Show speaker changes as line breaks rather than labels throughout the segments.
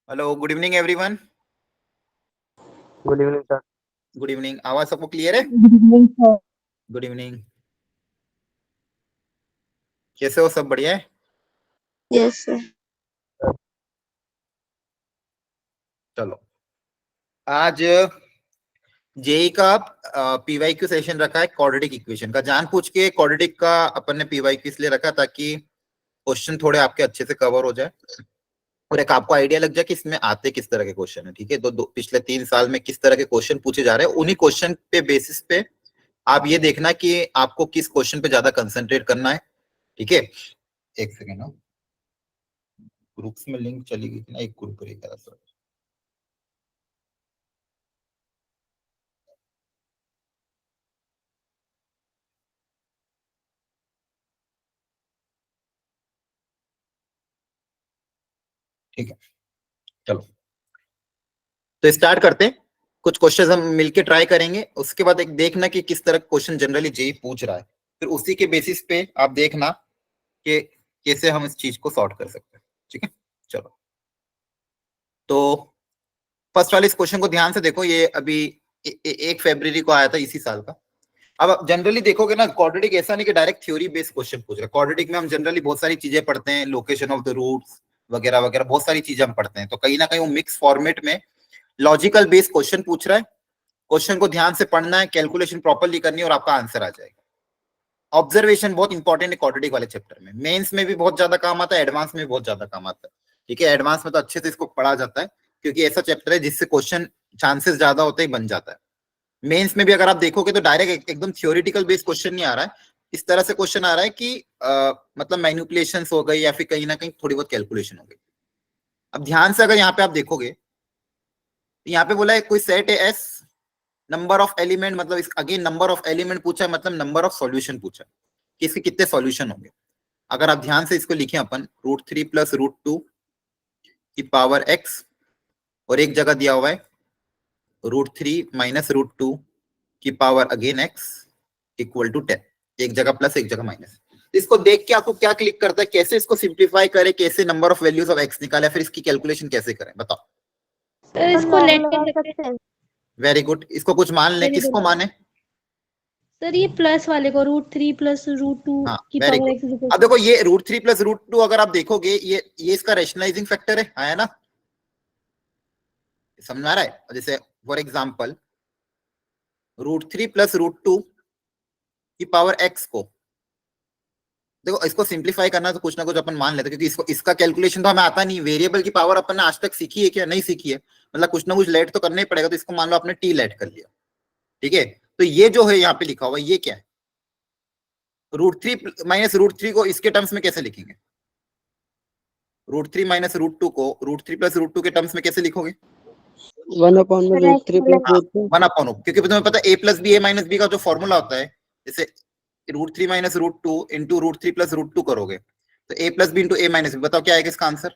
Hello, good evening everyone.
Good evening sir.
Good evening. आवाज सबको clear है?
Good evening sir.
Good evening. कैसे हो? सब बढ़िया है?
Yes sir.
चलो, आज जेई का पीवाईक्यू सेशन रखा है क्वाड्रेटिक इक्वेशन का। जान पूछ के क्वाड्रेटिक का अपन ने पीवाईक्यू इसलिए रखा ताकि क्वेश्चन थोड़े आपके अच्छे से कवर हो जाए और एक आपको आइडिया लग जाए कि इसमें आते किस तरह के क्वेश्चन है। ठीक है, पिछले 3 साल में किस तरह के क्वेश्चन पूछे जा रहे हैं, उन्हीं क्वेश्चन पे बेसिस पे आप ये देखना कि आपको किस क्वेश्चन पे ज्यादा कंसंट्रेट करना है। ठीक है, एक सेकेंड। ग्रुप्स में लिंक चली गई थी ना, एक ग्रुप पर ठीक है। चलो, तो स्टार्ट करते हैं। कुछ क्वेश्चन हम मिलके ट्राई करेंगे, उसके बाद एक देखना कि किस तरह क्वेश्चन जनरली जेई पूछ रहा है, फिर उसी के बेसिस पे आप देखना कि कैसे हम इस चीज को सॉर्ट कर सकते हैं। ठीक है, चलो। तो फर्स्ट वाले इस क्वेश्चन को ध्यान से देखो। ये अभी 1 फरवरी को आया था इसी साल का। अब जनरली देखोगे ना, क्वाड्रेटिक ऐसा नहीं कि डायरेक्ट थ्योरी बेस्ड क्वेश्चन पूछ रहा है। क्वाड्रेटिक में हम जनरली बहुत सारी चीजें पढ़ते हैं, लोकेशन ऑफ द रूट्स वगैरह वगैरह, बहुत सारी चीजें हम पढ़ते हैं। तो कहीं ना कहीं वो मिक्स फॉर्मेट में लॉजिकल बेस्ड क्वेश्चन पूछ रहा है। क्वेश्चन को ध्यान से पढ़ना है, कैलकुलेशन प्रॉपर्ली करनी है और आपका आंसर आ जाएगा। ऑब्जर्वेशन बहुत इंपॉर्टेंट है क्वाड्रेटिक वाले चैप्टर में। मेंस में भी बहुत ज्यादा काम आता है, एडवांस में भी बहुत ज्यादा काम आता है। ठीक है, एडवांस में तो अच्छे से इसको पढ़ा जाता है क्योंकि ऐसा चैप्टर है जिससे क्वेश्चन चांसेस ज्यादा होते ही बन जाता है। मेंस में भी अगर आप देखोगे तो डायरेक्ट एकदम थ्योरेटिकल बेस्ड क्वेश्चन नहीं आ रहा है। इस तरह से क्वेश्चन आ रहा है कि मतलब मैनिपुलेशंस हो गई या फिर कहीं ना कहीं थोड़ी बहुत कैलकुलेशन हो गई। अब ध्यान से अगर यहाँ पे आप देखोगे, यहाँ पे बोला है कोई सेट है एस, नंबर ऑफ एलिमेंट, मतलब अगेन नंबर ऑफ एलिमेंट पूछा है, मतलब नंबर ऑफ सॉल्यूशन पूछा है कि इसके कितने सॉल्यूशन होंगे। अगर आप ध्यान से इसको लिखें अपन, √3 + √2 की पावर x, और एक जगह दिया हुआ है √3 - √2 की power again x equal to 10। एक जगह प्लस एक जगह माइनस। इसको देख के आपको क्या क्लिक करता है, कैसे इसको सिंप्लीफाई करें, कैसे number of values of x निकाले, फिर इसकी कैलकुलेशन कैसे करें, बताओ।
सर इसको लेट कर सकते हैं।
Very good. इसको कुछ मान लें, किसको माने?
सर ये प्लस वाले को √3 + √2
हाँ,
की
वेरी
पावर
गुड।
x।
अब देखो, ये √3 + √2 अगर आप देखोगे, ये इसका रेशनलाइजिंग फैक्टर है ना? समझ आ रहा है? जैसे फॉर एग्जाम्पल √3 + √2 की पावर x को देखो, इसको सिंप्लीफाई करना तो कुछ ना कुछ अपन मान लेते, क्योंकि इसको इसका कैलकुलेशन तो हमें आता नहीं। वेरिएबल की पावर अपन ने आज तक सीखी है क्या? नहीं सीखी है। मतलब कुछ ना कुछ लेट तो करना ही पड़ेगा। तो इसको मान लो आपने टी लेट कर लिया। ठीक है, तो ये जो है यहाँ पे लिखा हुआ, ये क्या है? √3 - √3 को इसके टर्म्स में कैसे लिखेंगे? √3 - √2 को √3 + √2 के टर्म्स में कैसे लिखोगे?
1/√3 + √2।
1/, क्योंकि तुम्हें पता है a + b a - b का जो फॉर्मूला होता है, जैसे √3 - √2 इंटू √3 + √2 करोगे तो a + b into a - b, बताओ क्या आएगा इसका answer?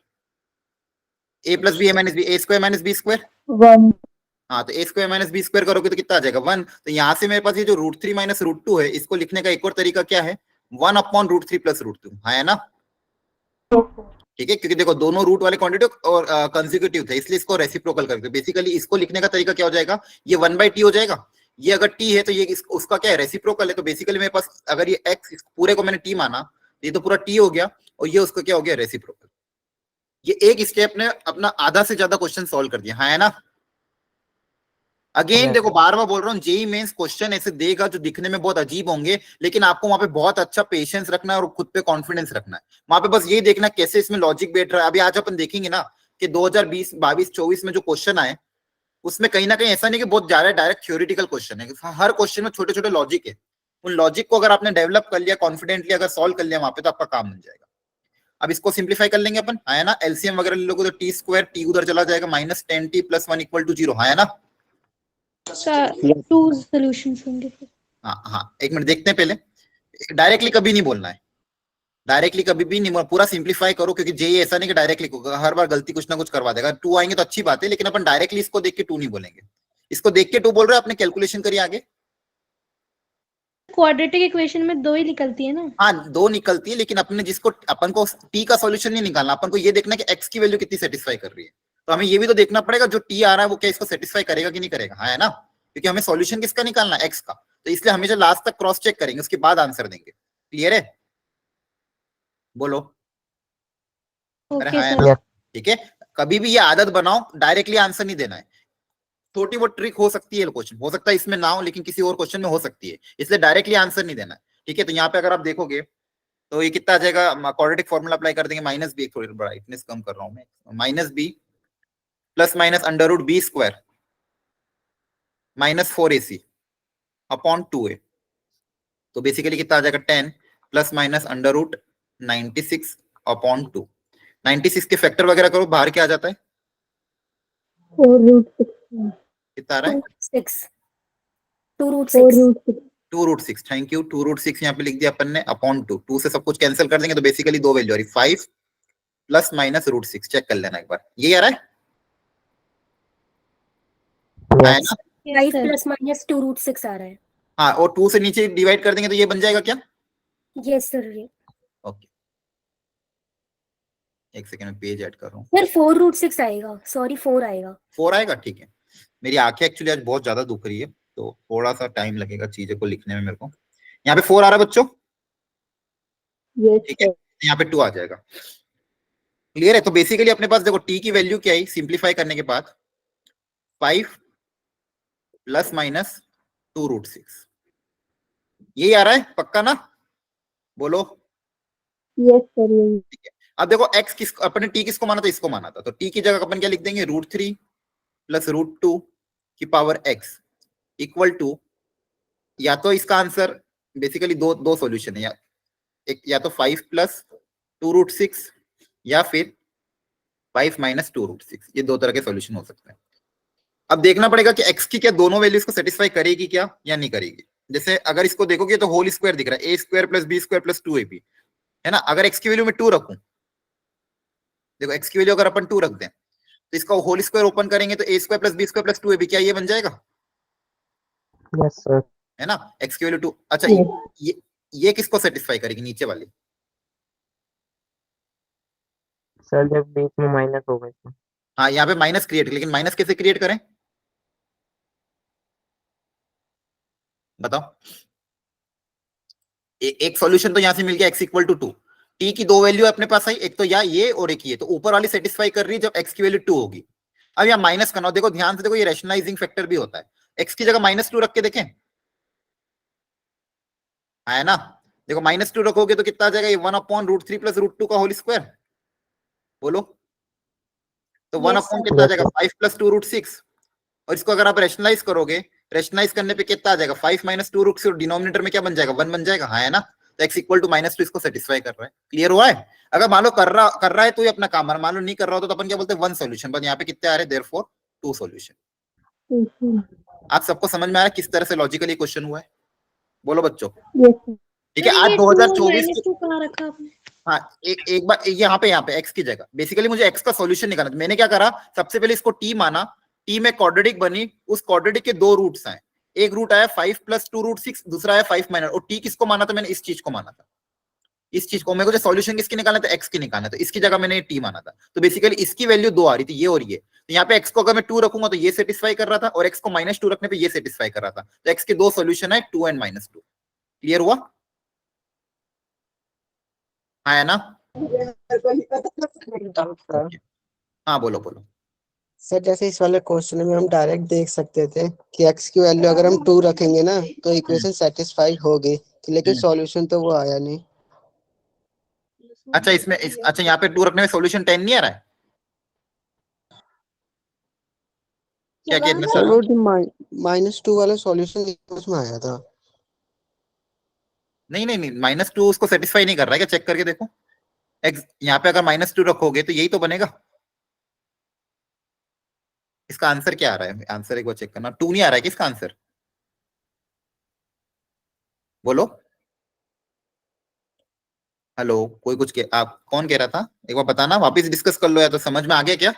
a + b a - b, a² - b²।
1।
हाँ, तो a² - b² करोगे तो कितना आ जाएगा? 1। तो यहाँ से मेरे पास ये जो √3 - √2 है, इसको लिखने का एक और तरीका क्या है? 1/√3 + √2 है ना? ठीक है, क्योंकि देखो दोनों रूट वाले क्वांटिटी और कंसेक्यूटिव थे, इसलिए इसको रेसिप्रोकल करते हैं। बेसिकली इसको लिखने का तरीका क्या हो जाएगा? ये 1/t हो जाएगा। ये अगर t है तो ये उसका क्या है? रेसिप्रोकल है। तो बेसिकली मेरे पास अगर ये x, इस पूरे को मैंने t माना, ये तो पूरा t हो गया, और ये उसका क्या हो गया? रेसिप्रोकल। ये एक स्टेप ने अपना आधा से ज्यादा क्वेश्चन सॉल्व कर दिया, है ना? अगेन देखो, बार बार बोल रहा हूँ, जेई मेंस क्वेश्चन ऐसे देगा जो दिखने में बहुत अजीब होंगे, लेकिन आपको वहां पे बहुत अच्छा पेशेंस रखना है और खुद पे कॉन्फिडेंस रखना है। वहां पे बस ये देखना कैसे इसमें लॉजिक बैठ रहा है। अभी आज अपन देखेंगे ना कि 2020, 22, 24 में जो क्वेश्चन आए, उसमें कहीं ना कहीं ऐसा नहीं कि बहुत ज्यादा डायरेक्ट थ्योरेटिकल क्वेश्चन है। हर क्वेश्चन में छोटे छोटे लॉजिक है। उन लॉजिक को अगर आपने डेवलप कर लिया, कॉन्फिडेंटली अगर सॉल्व कर लिया वहां पे, तो आपका काम बन जाएगा। अब इसको सिंप्लीफाई कर लेंगे अपन, है ना? एलसीएम वगैरह ले लोगे तो t² t उधर चला जाएगा, -10t + 1 = 0, है ना?
2 सॉल्यूशंस होंगे।
हाँ हाँ, एक मिनट देखते हैं पहले। डायरेक्टली कभी नहीं बोलना है, डायरेक्टली कभी भी नहीं, पूरा सिंप्लीफाई करो, क्योंकि जेई ऐसा नहीं कि डायरेक्टली हर बार गलती कुछ ना कुछ करवा देगा। 2 आएंगे तो अच्छी बात है, लेकिन अपन डायरेक्टली इसको देख के 2 नहीं बोलेंगे। इसको देख के 2 बोल रहे हैं, आपने कैलकुलेशन करिए आगे।
क्वाड्रेटिक इक्वेशन में 2 ही निकलती है ना?
हाँ, 2 निकलती है, लेकिन अपने जिसको अपन को टी का सॉल्यूशन नहीं निकालना, अपन को ये देखना कि एक्स की वैल्यू कितनी सेटिस्फाई कर रही है। तो हमें ये भी तो देखना पड़ेगा जो टी आ रहा है वो क्या इसको सेटिस्फाई करेगा कि नहीं करेगा, हाँ है ना, क्योंकि हमें सॉल्यूशन किसका निकालना है, एक्स का, तो इसलिए हमेशा लास्ट तक क्रॉस चेक करेंगे, उसके बाद आंसर देंगे। क्लियर है, बोलो। अरे
ओके
हाँ है
सर।
ना, ठीक है। कभी भी ये आदत बनाओ, डायरेक्टली आंसर नहीं देना है, छोटी वो ट्रिक हो सकती है, क्वेश्चन हो सकता है इसमें ना हो लेकिन किसी और क्वेश्चन में हो सकती है, इसलिए डायरेक्टली आंसर नहीं देना है। ठीक है, तो यहाँ पे अगर आप देखोगे तो ये कितना आ जाएगा, क्वाड्रेटिक फॉर्मूला अप्लाई कर देंगे, माइनस बी, थोड़ी ब्राइटनेस कम कर रहा हूँ मैं, minus B plus minus under root B square minus 4ac upon 2a, तो बेसिकली कितना आ जाएगा 10 plus minus under root 96 upon 2। 96 के फैक्टर वगैरह करो, बाहर क्या आ जाता है,
4√6
कितना आ रहा है,
6 2√6
2√6, थैंक यू, 2√6 यहाँ पे लिख दिया अपन ने अपॉन 2, 2 से सब कुछ कैंसिल कर देंगे तो बेसिकली दो वैल्यू आ रही, 5 प्लस माइनस √6, चेक कर लेना एक बार, ये आ रहा है, है ना,
5 प्लस माइनस 2√6 आ रहा है।
हाँ, और 2 से नीचे डिवाइड कर देंगे तो ये बन जाएगा क्या,
यस सर।
ओके, एक सेकंड में पेज ऐड कर रहा हूँ,
सर 4√6 आएगा, सॉरी 4 आएगा।
4 आएगा, ठीक है। मेरी आंखें एक्चुअली आज बहुत ज्यादा दुख रही है तो थोड़ा सा टाइम लगेगा चीजें को लिखने में मेरे को। यहाँ पे 4 आ रहा है बच्चों,
यस
ठीक है,
सर,
यहाँ पे 2 आ जाएगा। क्लियर है, तो बेसिकली अपने पास देखो टी की वैल्यू क्या आई, सिंप्लीफाई करने के बाद 5 प्लस माइनस 2√6, यही आ रहा है पक्का ना, बोलो।
यस सर, यही।
ठीक है, अब देखो एक्स किस अपने टी किसको माना था, इसको माना था, तो टी की जगह अपन क्या लिख देंगे, √3 प्लस √2 की पावर एक्स इक्वल टू, या तो इसका आंसर बेसिकली दो दो सॉल्यूशन है, या तो 5 प्लस 2√6 या फिर 5 माइनस 2√6, ये दो तरह के सॉल्यूशन हो सकते हैं। अब देखना पड़ेगा कि x की क्या दोनों वैल्यूज को सेटिस्फाई करेगी क्या या नहीं करेगी। जैसे अगर इसको देखोगे तो होल स्क्वायर दिख रहा है, a² plus b² plus 2ab, है ना, अगर x की वैल्यू में 2 रखूं, देखो x की वैल्यू अगर अपन 2 रख दें तो इसका होल स्क्वायर ओपन करेंगे तो a² plus b² plus 2ab, क्या ये बन जाएगा,
यस सर,
है ना, x की वैल्यू 2, अच्छा
Yes.
ये किसको सेटिस्फाई करेगी, नीचे वाली,
सर जब बीच में माइनस होगा इसमें।
हाँ यहाँ पे माइनस क्रिएट, लेकिन माइनस कैसे क्रिएट करें बताओ। एक सॉल्यूशन तो यहां से मिल गया x इक्वल टू 2, टी की दो वैल्यू अपने पास आई, एक तो या ये और एक ये, तो ऊपर वाली सेटिस्फाई कर रही है जब x की वैल्यू 2 होगी। अब यहाँ माइनस करना, देखो ध्यान से देखो, ये रैशनलाइजिंग फैक्टर भी होता है, x की जगह -2 रख के देखें, है ना, देखो -2 रखोगे तो कितना आ जाएगा, ये 1/√3 प्लस √2 का होल स्क्वायर, बोलो, तो 1
Yes,
अपॉन
sir.
कितना आ जाएगा 5 प्लस 2√6, और इसको अगर आप रैशनलाइज करोगे, रैशनलाइज करने पे कितना आ जाएगा 5 माइनस 2√6, और डिनोमिनेटर में क्या बन जाएगा 1 बन जाएगा, हाँ है ना, तो x इक्वल टू -2 इसको सेटिस्फाई कर रहा है। क्लियर हुआ है, अगर मान लो कर रहा है तो ये अपना काम है, मान लो नहीं कर रहा हो तो अपन क्या बोलते हैं 1 सॉल्यूशन, बट यहाँ पे कितने आ रहे हैं, देयरफॉर 2 सॉल्यूशन। आप सबको समझ में आ रहा है किस तरह से लॉजिकली क्वेश्चन हुआ है, बोलो बच्चों।
यस सर,
ठीक है,
सर
आज
ये
2024
-2 कहाँ रखा आपने?
हाँ, एक बार यहाँ पे x की जगह बेसिकली मुझे x का सॉल्यूशन निकालना था। मैंने क्या करा, सबसे पहले इसको t माना, t में क्वाड्रेटिक बनी, उस क्वाड्रेटिक के दो रूट्स आए, एक रूट आया 5 प्लस 2√6, दूसरा आया 5 माइनस, और t किसको माना था मैंने, इस चीज को माना था, इस चीज को, मेरे को जो सॉल्यूशन किसकी निकालना था, x की निकालना था, इसकी जगह मैंने t माना था, तो बेसिकली इसकी वैल्यू 2 आ रही थी, ये और ये, तो यहाँ पे x को अगर मैं 2 रखूंगा तो ये सेटिस्फाई कर रहा था, और x को -2 रखने पे ये सेटिस्फाई कर रहा था, तो x के दो सॉल्यूशन है 2 एंड -2। क्लियर हुआ, हाँ है ना,
सर
हाँ बोलो बोलो।
सर जैसे इस वाले क्वेश्चन में हम डायरेक्ट देख सकते थे कि x की वैल्यू अगर हम 2 रखेंगे ना तो इक्वेशन सेटिस्फाई होगी, लेकिन सॉल्यूशन तो वो आया नहीं।
अच्छा अच्छा यहाँ पे 2 रखने में सॉल्यूशन 10 नहीं आ रहा है, क्या
क्या
कहना
सर
सर,
वो -2 वाला सॉल्यूशन उसमें आया था।
नहीं नहीं नहीं, -2 उसको सेटिस्फाई नहीं कर रहा है क्या, चेक करके देखो, x यहाँ पे अगर -2 रखोगे तो यही तो बनेगा, इसका आंसर क्या आ रहा है, आंसर एक बार चेक करना, 2 नहीं आ रहा है किसका आंसर, बोलो, हेलो, कोई कुछ आप कौन कह रहा था, एक बार बताना, वापस डिस्कस कर लो, या तो समझ में आ गया क्या,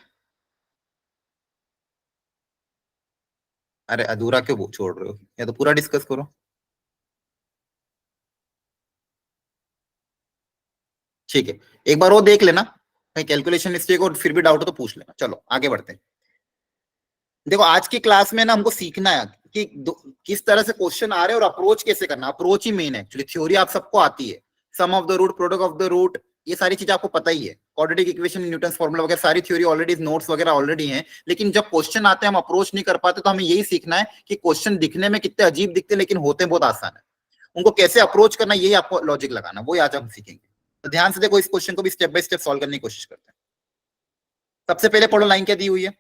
अरे अधूरा क्यों छोड़ रहे हो, या तो पूरा डिस्कस करो। ठीक है, एक बार वो देख लेना, कहीं कैलकुलेशन मिस्टेक हो फिर भी डाउट हो तो पूछ लेना। चलो आगे बढ़ते हैं। देखो आज की क्लास में ना हमको सीखना है कि किस तरह से क्वेश्चन आ रहे हैं और अप्रोच कैसे करना। अप्रोच ही मेन है एक्चुअली। थ्योरी आप सबको आती है, sum of the root, product of the root, ये सारी चीजें आपको पता ही है। क्वाड्रेटिक इक्वेशन, न्यूटन्स फॉर्मूला वगैरह सारी थ्योरी ऑलरेडी, नोट्स वगैरह ऑलरेडी हैं। लेकिन जब क्वेश्चन आते हैं हम अप्रोच नहीं कर पाते, तो हमें यही सीखना है कि क्वेश्चन दिखने में कितने अजीब दिखते हैं लेकिन होते बहुत आसान है। उनको कैसे अप्रोच करना, यही आपको लॉजिक लगाना, वो आज हम सीखेंगे। तो ध्यान से देखो, इस क्वेश्चन को भी स्टेप बाय स्टेप सॉल्व करने की कोशिश करते हैं। सबसे पहले पढ़ो लाइन क्या दी हुई है।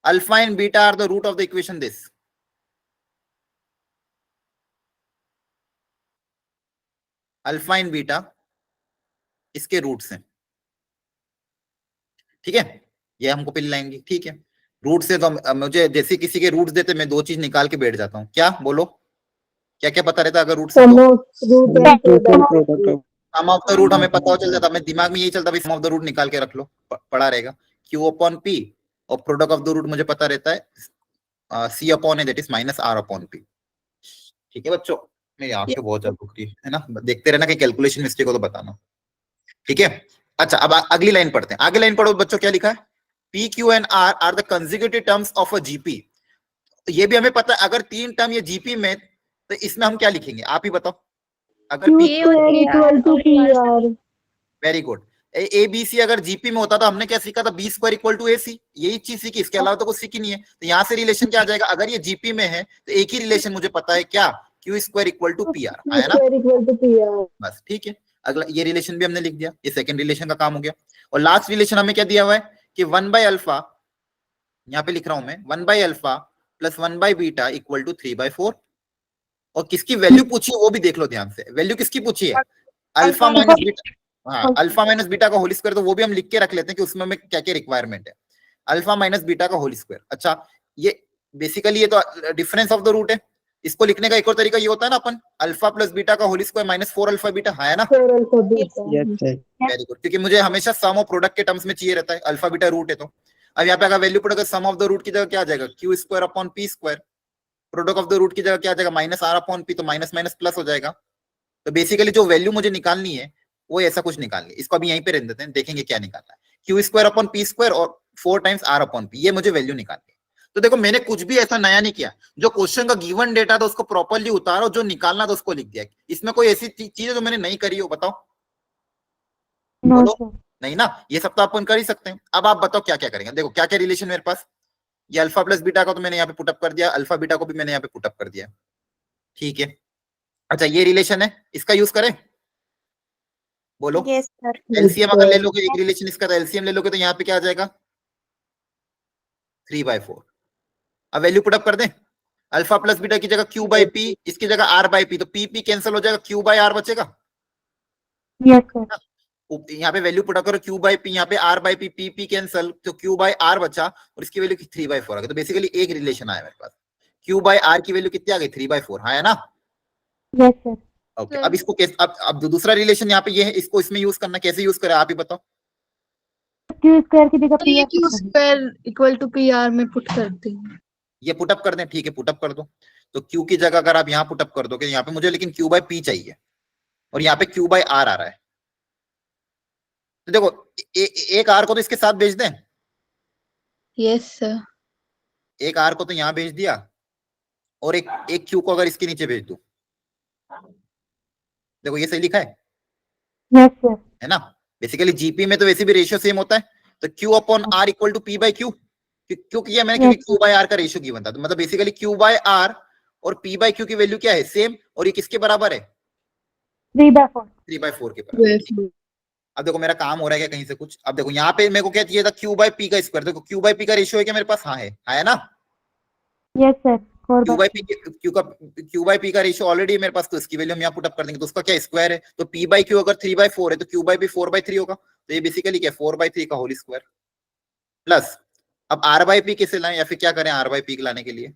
Alpha and beta are the root of the equation this. Alpha and beta इसके रूट्स हैं, ठीक है। ये हमको पहले लाइन की, ठीक है। रूट से तो मुझे जैसे किसी के रूट्स देते मैं दो चीज निकाल के बैठ जाता हूँ। क्या बोलो, क्या क्या पता रहता अगर रूट से? सम ऑफ द रूट हमें पता चल जाता, हमें दिमाग में यही चलता भाई सम ऑफ द रूट निकाल के रख लो, पड़ा रहेगा। क्यू अपॉन पी, और प्रोडक्ट ऑफ द रूट मुझे पता रहता है C upon A, that is minus R upon P. ठीक है बच्चों, मेरी आंखें बहुत ज्यादा दुख रही है ना, देखते रहना कि कैलकुलेशन मिस्टेक हो तो बताना, ठीक है। अच्छा अब अगली लाइन पढ़ते हैं। आगे लाइन पढ़ो बच्चों, क्या लिखा है? P Q and R are the consecutive terms of a GP. तो ये भी हमें पता है, अगर तीन टर्म ये जीपी में, तो इसमें हम क्या लिखेंगे आप ही बताओ। अगर P, very good. A B C अगर जीपी में होता तो हमने क्या सीखा था? B square equal to A C, यही चीज सीखी, इसके अलावा तो कुछ सीखी नहीं है। तो यहाँ से रिलेशन क्या आ जाएगा? अगर ये जीपी में है तो एक ही रिलेशन मुझे पता है, क्या? Q square equal to P R, आया ना? बस ठीक है। अगला ये रिलेशन भी हमने लिख दिया, ये सेकंड रिलेशन का काम हो गया। और लास्ट रिलेशन हमें क्या दिया हुआ है कि 1 बाय अल्फा, यहाँ पे लिख रहा हूं मैं, 1 by alpha plus 1 by beta equal to 3/4। और किसकी वैल्यू पूछी है वो भी देख लो ध्यान से। वैल्यू किसकी पूछी है? Alpha minus beta. हाँ, अल्फा माइनस बीटा का होल स्क्वायर, तो वो भी हम लिख के रख लेते हैं कि उसमें हमें क्या क्या रिक्वायरमेंट है। अल्फा माइनस बीटा का होल स्क्वायर। अच्छा, ये बेसिकली ये तो डिफरेंस ऑफ द रूट है। इसको लिखने का एक और तरीका ये होता है ना, अपन अल्फा प्लस बीटा का whole square minus 4 alpha beta, है ना? वेरी गुड, क्योंकि मुझे हमेशा सम ऑफ प्रोडक्ट के टर्म्स में चाहिए रहता है, अल्फा बीटा रूट है तो। अब यहाँ पे अगर वैल्यू पड़ेगा सम ऑफ द रूट की जगह क्या आ जाएगा? Q square upon P square. Product of the root की जगह क्या आ जाएगा? माइनस आर अपॉन पी, तो माइनस माइनस प्लस हो जाएगा। तो बेसिकली जो वैल्यू मुझे निकालनी है वो ऐसा कुछ निकालनी है। इसको अभी यहीं पे रहने देते हैं, देखेंगे क्या निकालना है। Q square upon P square और 4 टाइम्स आर अपॉन पी, ये मुझे वैल्यू निकालनी है। तो देखो मैंने कुछ भी ऐसा नया नहीं किया, जो क्वेश्चन का गिवन डेटा था उसको प्रॉपर्ली उतारो, जो निकालना था उसको लिख दिया। इसमें कोई ऐसी चीज है जो मैंने नहीं करी हो? बताओ, बोलो। नहीं ना, ये सब तो अपन कर ही सकते हैं। अब आप बताओ क्या क्या करेंगे। देखो क्या क्या रिलेशन मेरे पास, ये अल्फा प्लस बीटा का तो मैंने यहाँ पे पुटअप कर दिया, अल्फा बीटा को भी मैंने यहाँ पे पुटअप कर दिया, ठीक है। अच्छा ये रिलेशन है, इसका यूज करें? बोलो।
Yes sir.
एलसीएम अगर ले लोगे, एक रिलेशन इसका, तो एलसीएम ले लोगे तो यहाँ पे क्या आ जाएगा? 3/4। अब वैल्यू पुटअप कर दें। अल्फा प्लस बीटा की जगह क्यू बाई पी, इसकी जगह आर बाई पी, तो पी पी कैंसिल हो जाएगा, क्यू बाई आर बचेगा।
Yes sir.
यहाँ पे वैल्यू पुटअप करो, क्यू बाई पी, यहाँ पे R by P, P P cancel, तो क्यू बाई आर बचा, और इसकी वैल्यू 3/4 आ गई। तो बेसिकली एक रिलेशन आया मेरे पास। क्यू बाई आर की वैल्यू कितनी आ गई? 3/4, है ना?
Yes sir.
ओके, अब इसको कैसे, अब दूसरा रिलेशन यहाँ पे ये है, इसको इसमें यूज करना, कैसे यूज करें आप ही बताओ।
क्यू स्क्वायर की जगह पी
ये Q square equal to P R में पुट करते हैं।
ये पुटअप कर दें, ठीक है पुटअप कर दो। तो क्यू की जगह अगर आप यहाँ पुटअप कर दोगे, यहाँ पे मुझे लेकिन क्यू बाई पी चाहिए और यहाँ पे क्यू बाई आर आ रहा है। तो देखो एक आर को तो इसके साथ भेज दें,
यस सर।
एक आर को तो यहाँ भेज दिया, और एक क्यू को अगर इसके नीचे भेज दो। देखो ये सही लिखा है,
यस सर।
है ना? बेसिकली जीपी में तो वैसे भी रेशियो सेम होता है, तो Q upon R equal to P by Q. क्यों किया मैंने? क्योंकि क्यू बाई आर का रेशियो गिवन था। तो मतलब बेसिकली क्यू बाई आर और पी बाई क्यू की वैल्यू क्या है? सेम। और ये किसके बराबर है?
3/4।
3/4 के बराबर। अब देखो मेरा काम हो रहा है क्या कहीं से कुछ? अब देखो यहाँ पे मेरे को क्या चाहिए था? क्यू बाई पी का स्क्वायर। देखो क्यू बाई पी का रेशियो है क्या मेरे पास? हाँ है ना?
Yes sir.
Q by P, Q by P का रेशियो ऑलरेडी मेरे पास, तो इसकी वैल्यू हम यहाँ पुट अप कर देंगे। तो उसका क्या स्क्वायर है? तो पी बाई क्यू अगर 3/4 है तो क्यू बाई पी 4/3 होगा। तो ये बेसिकली क्या? 4/3 का होल स्क्वायर प्लस। अब आर बाई पी कैसे लाएं, या फिर क्या करें आर बाई पी लाने के लिए?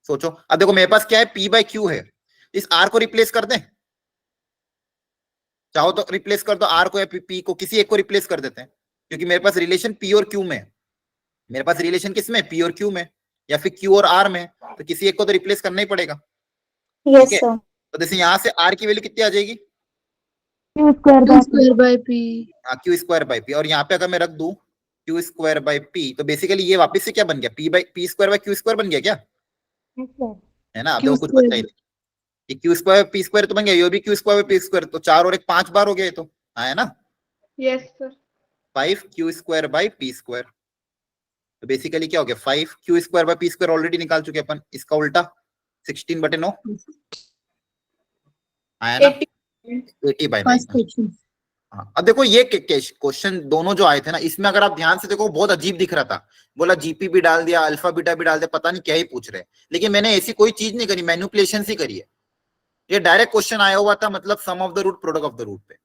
सोचो। अब देखो मेरे पास क्या है? पी बाई क्यू है, इस आर को रिप्लेस कर दें, चाहो तो रिप्लेस कर दो आर को या पी को, किसी एक को रिप्लेस कर देते हैं, क्योंकि मेरे पास रिलेशन पी और क्यू में है। मेरे पास रिलेशन किस में? पी और क्यू में, या फिर क्यू और आर में, तो किसी एक को तो रिप्लेस करना ही पड़ेगा।
यस
ठीक है,
सर।
तो जैसे यहां से आर की वैल्यू कितनी आ जाएगी?
Q square
Q
by P.
square by P.
हाँ, क्यू स्क्वायर बाई पी, और यहाँ पे अगर मैं रख दूं क्यू स्क्वायर बाई पी, तो बेसिकली ये वापस से क्या बन गया, P square by Q square बन गया क्या,
Yes, sir.
है ना। अब
Q
देखो कुछ बचा ही
square.
नहीं, ये क्यू स्क्वायर पी स्क्वायर तो बन गया, ये भी क्यू स्क्वायर पी स्क्वायर, तो 4 और 1 5 बार हो गया ये तो, हाँ है ना।
Yes, sir.
5 Q square by P square, तो बेसिकली क्या हो गया, 5 Q square by P square already निकाल चुके अपन, इसका उल्टा 16/9, आया ना, 80/9।
First question.
हाँ, अब देखो ये क्वेश्चन दोनों जो आए थे ना, इसमें अगर आप ध्यान से देखो बहुत अजीब दिख रहा था, बोला जीपी भी डाल दिया, अल्फा बीटा भी डाल दिया, पता नहीं क्या ही पूछ रहे हैं, लेकिन मैंने ऐसी कोई चीज नहीं करी, मैनिपुलेशन ही करी है। ये डायरेक्ट क्वेश्चन आया हुआ था, मतलब sum of the root product of the root पे,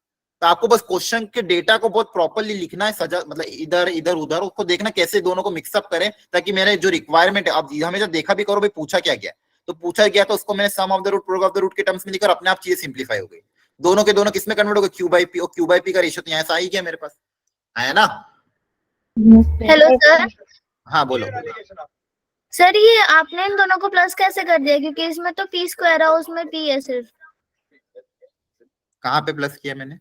तो आपको बस क्वेश्चन के डेटा को बहुत प्रॉपरली लिखना है, सजा मतलब इधर इधर उधर, उसको देखना कैसे दोनों को मिक्सअप करें, ताकि मेरे जो रिक्वायरमेंट है, आप हमेशा देखा भी करो भाई पूछा क्या गया, तो पूछा गया तो उसको मैंने sum of the root product of the root के टर्म्स में लिखकर अपने आप चीजें सिंप्लीफाई हो गई, दोनों के दोनों किसमें कन्वर्ट हो गए, क्यू बाई पी, और क्यू बाई पी का रेशियो तो यहाँ से आ ही गया मेरे पास, है ना।
Yes, sir.
Hello sir.
हाँ बोलो।
सर ये आपने इन दोनों को प्लस कैसे कर दिया, क्योंकि इसमें तो पी स्क्वायर है, उसमें पी है सिर्फ।
कहाँ पे प्लस किया मैंने,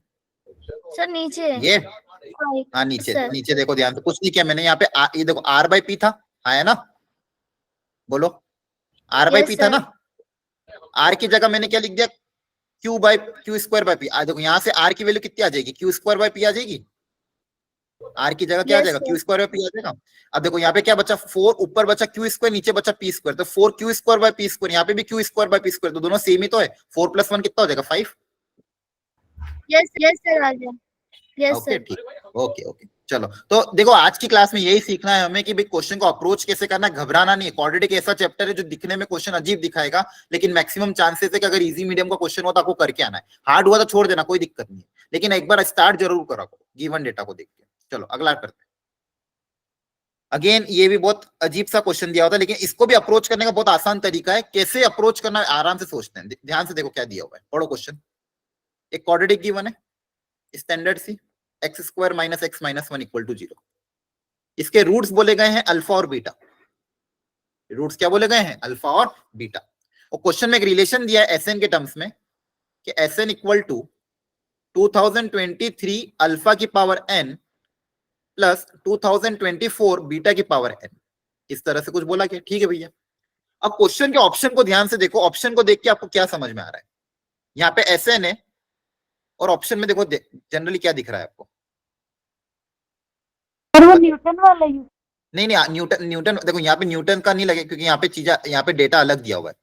सर नीचे
ये,
फाइव।
हाँ नीचे
सर
नीचे देखो ध्यान से, कुछ नहीं किया मैंने यहाँ पे, ये देखो आर बाई पी था, हाँ है ना, बोलो आर बाई
यस
पी था
सर।
ना, आर की जगह मैंने क्या लिख दिया, Q by Q square by P, देखो यहाँ से आर की वैल्यू कितनी आ जाएगी, क्यू स्क्वायर बाई पी आ जाएगी, आर की जगह क्या आ
यस
जाएगा, Q
sir.
Square by P आ जाएगा। अब देखो यहाँ पे क्या बचा, 4 ऊपर बचा क्यू स्क्वायर, नीचे बचा पी स्क्वायर, तो 4 Q square by P square, यहाँ पे भी Q square by P square, तो दोनों सेम ही तो है, 4 + 1 कितना हो जाएगा, 5।
यस यस सर, आ गया। Yes
okay
sir.
ठीक, ओके ओके चलो, तो देखो आज की क्लास में यही सीखना है हमें कि भाई क्वेश्चन को अप्रोच कैसे करना है, घबराना नहीं है। क्वाड्रेटिक ऐसा चैप्टर है जो दिखने में क्वेश्चन अजीब दिखाएगा, लेकिन मैक्सिमम चांसेस है कि अगर इजी मीडियम का क्वेश्चन हो तो आपको करके आना है, हार्ड हुआ तो छोड़ देना, कोई दिक्कत नहीं है, लेकिन एक बार स्टार्ट जरूर करो गिवन डेटा को देख के। चलो अगला करते हैं। अगेन ये भी बहुत अजीब सा क्वेश्चन दिया होता है, लेकिन इसको भी अप्रोच करने का बहुत आसान तरीका है, कैसे अप्रोच करना है आराम से सोचते हैं, ध्यान से देखो क्या दिया हुआ है, पढ़ो क्वेश्चन। एक क्वाड्रेटिक गिवन है, स्टैंडर्ड सी, x² - x - 1 = 0, इसके रूट्स बोले गए हैं अल्फा और बीटा, रूट्स क्या बोले गए हैं, अल्फा और बीटा, और क्वेश्चन में एक रिलेशन दिया है Sn के टर्म्स में कि Sn = 2023 अल्फा की पावर n प्लस 2024 बीटा की पावर n, इस तरह से कुछ बोला क्या, ठीक है भैया। अब क्वेश्चन के ऑप्शन को ध्यान से देखो, ऑप्शन को देख के आपको क्या समझ में आ रहा है, यहाँ पे Sn है और ऑप्शन में देखो जनरली क्या दिख रहा है आपको,
और वो न्यूटन वाला यूज।
नहीं नहीं न्यूटन न्यूटन देखो यहाँ पे न्यूटन का नहीं लगे, क्योंकि यहाँ पे चीजा, यहाँ पे डेटा अलग दिया हुआ है,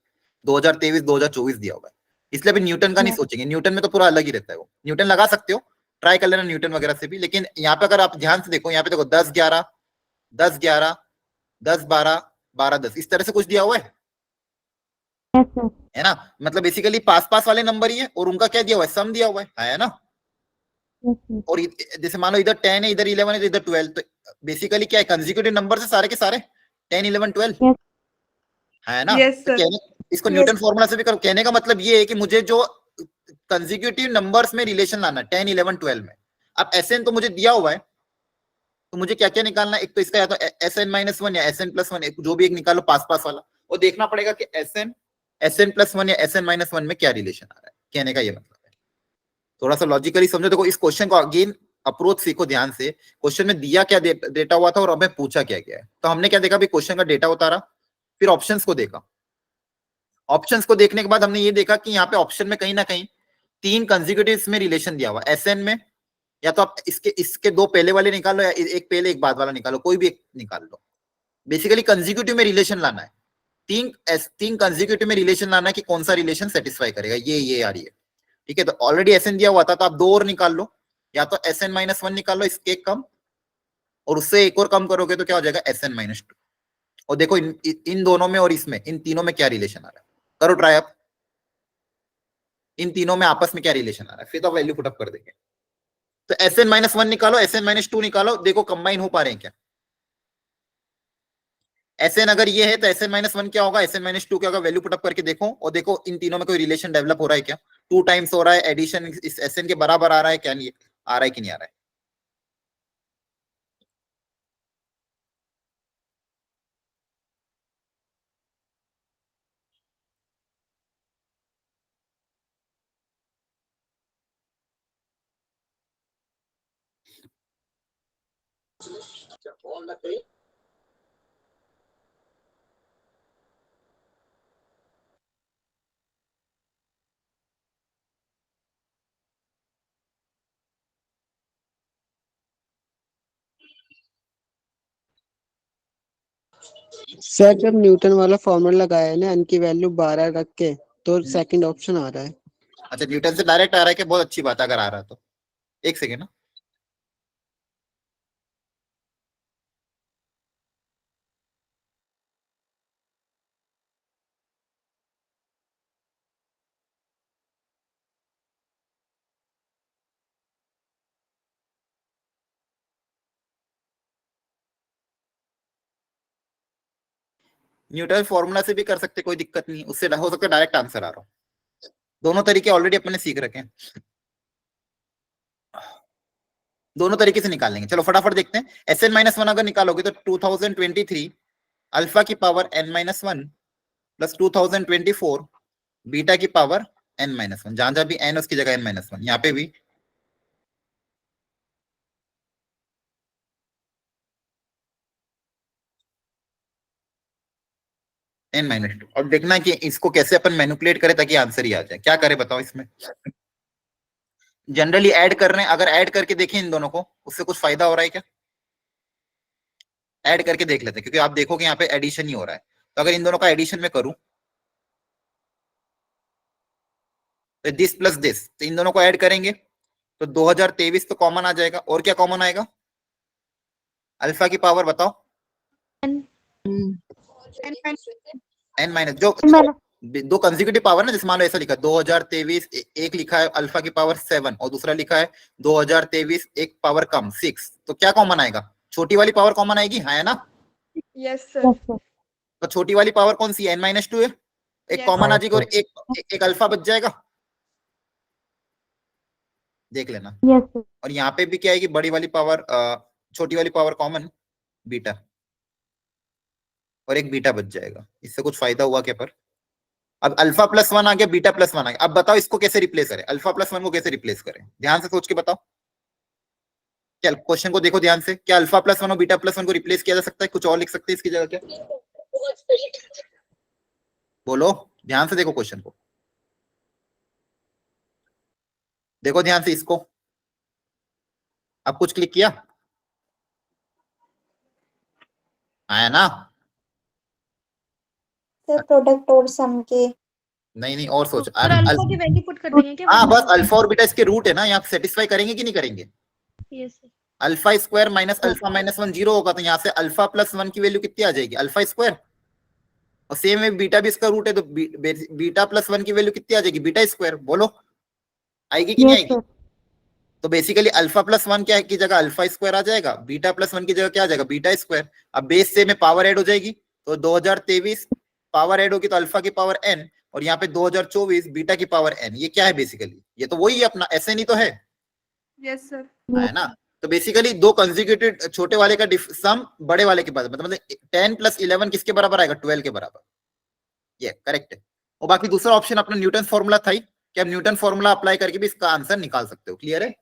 2023 2024 दिया हुआ है, इसलिए अभी न्यूटन का नहीं सोचेंगे, न्यूटन में तो पूरा अलग ही रहता है, वो न्यूटन लगा सकते हो, ट्राई कर लेना न्यूटन वगैरह से भी, लेकिन यहाँ पे अगर आप ध्यान से देखो, यहाँ पे देखो 10 11 10 11 10 12 12 10, इस तरह से कुछ दिया हुआ है,
यस सर।
है ना, मतलब बेसिकली पास पास वाले नंबर ही है, और उनका क्या दिया हुआ है, सम दिया हुआ है ना।
Yes sir.
और जैसे मान लो इधर 10 है, इधर 11 है, तो इधर 12, तो बेसिकली क्या है, कंसेक्यूटिव नंबर से सारे के सारे 10 11 12,
Yes.
है ना।
Yes,
तो
sir.
इसको न्यूटन फॉर्मूला से भी करो, कहने का मतलब ये है कि मुझे जो कंसेक्यूटिव नंबर्स में रिलेशन लाना 10 11 12 में, अब Sn तो मुझे दिया हुआ है, तो मुझे क्या क्या निकालना है, एक तो इसका या तो Sn - 1 या Sn + 1, जो भी एक निकालो पास पास वाला, और देखना पड़ेगा कि Sn + 1 या Sn - 1 में क्या रिलेशन आ रहा है, कहने का ये मतलब है। थोड़ा सा लॉजिकली समझो, देखो इस क्वेश्चन को अगेन अप्रोच सीखो ध्यान से, क्वेश्चन में दिया क्या डेटा हुआ था और हमें पूछा क्या गया है, तो हमने क्या देखा, क्वेश्चन का डेटा उतारा, फिर ऑप्शंस को देखा, ऑप्शंस को देखने के बाद हमने ये देखा कि यहाँ पे ऑप्शन में कहीं ना कहीं 3 कंसेक्यूटिव में रिलेशन दिया हुआ, Sn में, या तो आप इसके इसके 2 पहले वाले निकालो, या एक पहले एक बाद वाला निकालो, कोई भी एक निकाल लो, बेसिकली कंसेक्यूटिव में रिलेशन लाना है, तीन कंसेक्यूटिव में रिलेशन लाना है कि कौन सा रिलेशन सेटिस्फाई करेगा, ये आ रही है, ठीक है। तो ऑलरेडी Sn दिया हुआ था, तो आप 2 और निकाल लो, या तो Sn - 1 निकाल लो, इसके एक कम, और उससे एक और कम करोगे तो क्या हो जाएगा, Sn - 2, और देखो इन दोनों में और इसमें, इन तीनों में क्या रिलेशन आ रहा है, करो ट्राई अप, इन तीनों में आपस में क्या रिलेशन आ रहा है, फिर तो वैल्यू पुटअप कर देंगे। तो Sn - 1 निकालो, Sn - 2 निकालो, देखो कंबाइन हो पा रहे हैं क्या, Sn अगर ये है तो Sn - 1 क्या होगा, Sn - 2 क्या होगा, वैल्यू पुटअप करके देखो, और देखो इन तीनों में कोई रिलेशन डेवलप हो रहा है क्या, 2 टाइम्स हो रहा है, एडिशन इस Sn के बराबर आ रहा है क्या, नहीं आ रहा है कि नहीं आ रहा है।
सर जब न्यूटन वाला फॉर्मूला लगाया है ना, n की वैल्यू 12 रख के, तो सेकंड ऑप्शन आ रहा है।
अच्छा, न्यूटन से डायरेक्ट आ रहा है कि बहुत अच्छी बात है अगर आ रहा है तो। एक सेकेंड ना। न्यूटन फॉर्मूला से भी कर सकते, कोई दिक्कत नहीं, उससे हो सकता है डायरेक्ट आंसर आ रहा हो। दोनों तरीके ऑलरेडी अपने सीख रखे हैं, दोनों तरीके से निकाल लेंगे। चलो फटाफट देखते हैं। Sn-1 अगर निकालोगे तो 2023 अल्फा की पावर n-1 प्लस 2024 बीटा की पावर n-1। जहां जहां भी n उसकी जगह n-1, यहाँ पे भी n-2। और देखना कि इसको कैसे अपन मैनिपुलेट करें ताकि आंसर ही आ जाए। क्या करें बताओ इसमें? जनरली ऐड कर रहे हैं, अगर ऐड करके देखें इन दोनों को, उससे कुछ फायदा हो रहा है क्या? ऐड करके देख लेते हैं, क्योंकि आप देखोगे यहाँ पे एडिशन ही हो रहा है। तो अगर इन दोनों का एडिशन में करूं तो दिस प्लस दिस, तो इन दोनों को ऐड करेंगे तो 2023 तो कॉमन आ जाएगा। और क्या कॉमन आएगा? अल्फा की पावर बताओ। n माइनस जो दो कंसेक्यूटिव पावर ना, जैसे मान लो ऐसा लिखा 2023 एक लिखा है अल्फा की पावर 7 और दूसरा लिखा है 2023 एक पावर कम 6, तो क्या कॉमन आएगा? छोटी वाली पावर कॉमन आएगी, हाँ है ना?
Yes sir.
तो छोटी वाली पावर कौन सी है? n-2 है। एक
Yes,
कॉमन आ
sir.
जाएगी और एक अल्फा बच जाएगा। देख लेना।
Yes sir.
और यहाँ पे भी क्या आएगी? बड़ी वाली पावर छोटी वाली पावर कॉमन बीटा, और एक बीटा बच जाएगा। इससे कुछ फायदा हुआ क्या? पर अब अल्फा प्लस 1 आ गया, बीटा प्लस 1 आ गया। अब बताओ इसको कैसे रिप्लेस करें? अल्फा प्लस 1 को कैसे रिप्लेस करें? ध्यान से सोच के बताओ। क्या क्वेश्चन को देखो ध्यान से, क्या अल्फा प्लस 1 और बीटा प्लस 1 को रिप्लेस किया जा सकता है? कुछ और लिख सकते हैं इसकी जगह क्या? बोलो, ध्यान से देखो क्वेश्चन को, देखो ध्यान से इसको। अब कुछ क्लिक किया? आया ना?
सर प्रोडक्ट और सम के
नहीं नहीं, और सोच।
और अल्फा की वैल्यू पुट कर देंगे क्या?
हाँ बस अल्फा और बीटा इसके रूट है ना, यहाँ सेटिस्फाई करेंगे कि नहीं करेंगे?
Yes sir.
Alpha square minus alpha minus 1 0 होगा, तो यहाँ से अल्फा प्लस 1 की वैल्यू कितनी आ जाएगी? Alpha square. और सेम है बीटा भी इसका रूट है, तो बीटा प्लस 1 की वैल्यू कितनी आ जाएगी? Beta square. बोलो आएगी कि नहीं
यस
आएगी?
सर।
तो बेसिकली अल्फा प्लस 1 क्या की जगह अल्फा स्क्वायर आ जाएगा, बीटा प्लस 1 की जगह क्या आ जाएगा? Beta square. अब बेस से में पावर ऐड हो जाएगी, तो 2023 पावर ऐड होगी तो अल्फा की पावर n, और यहाँ पे 2024 बीटा की पावर n। ये क्या है बेसिकली? ये तो वही है अपना ऐसे नहीं तो है,
यस सर।
है ना? तो बेसिकली दो कंसेक्यूटिव छोटे वाले का सम बड़े वाले के बाद, मतलब 10 प्लस 11 किसके बराबर आएगा? 12 के बराबर। ये करेक्ट है। और बाकी दूसरा ऑप्शन अपना न्यूटन फॉर्मूला था ही, कि आप न्यूटन फॉर्मूला अप्लाई करके भी इसका आंसर निकाल सकते हो। क्लियर है?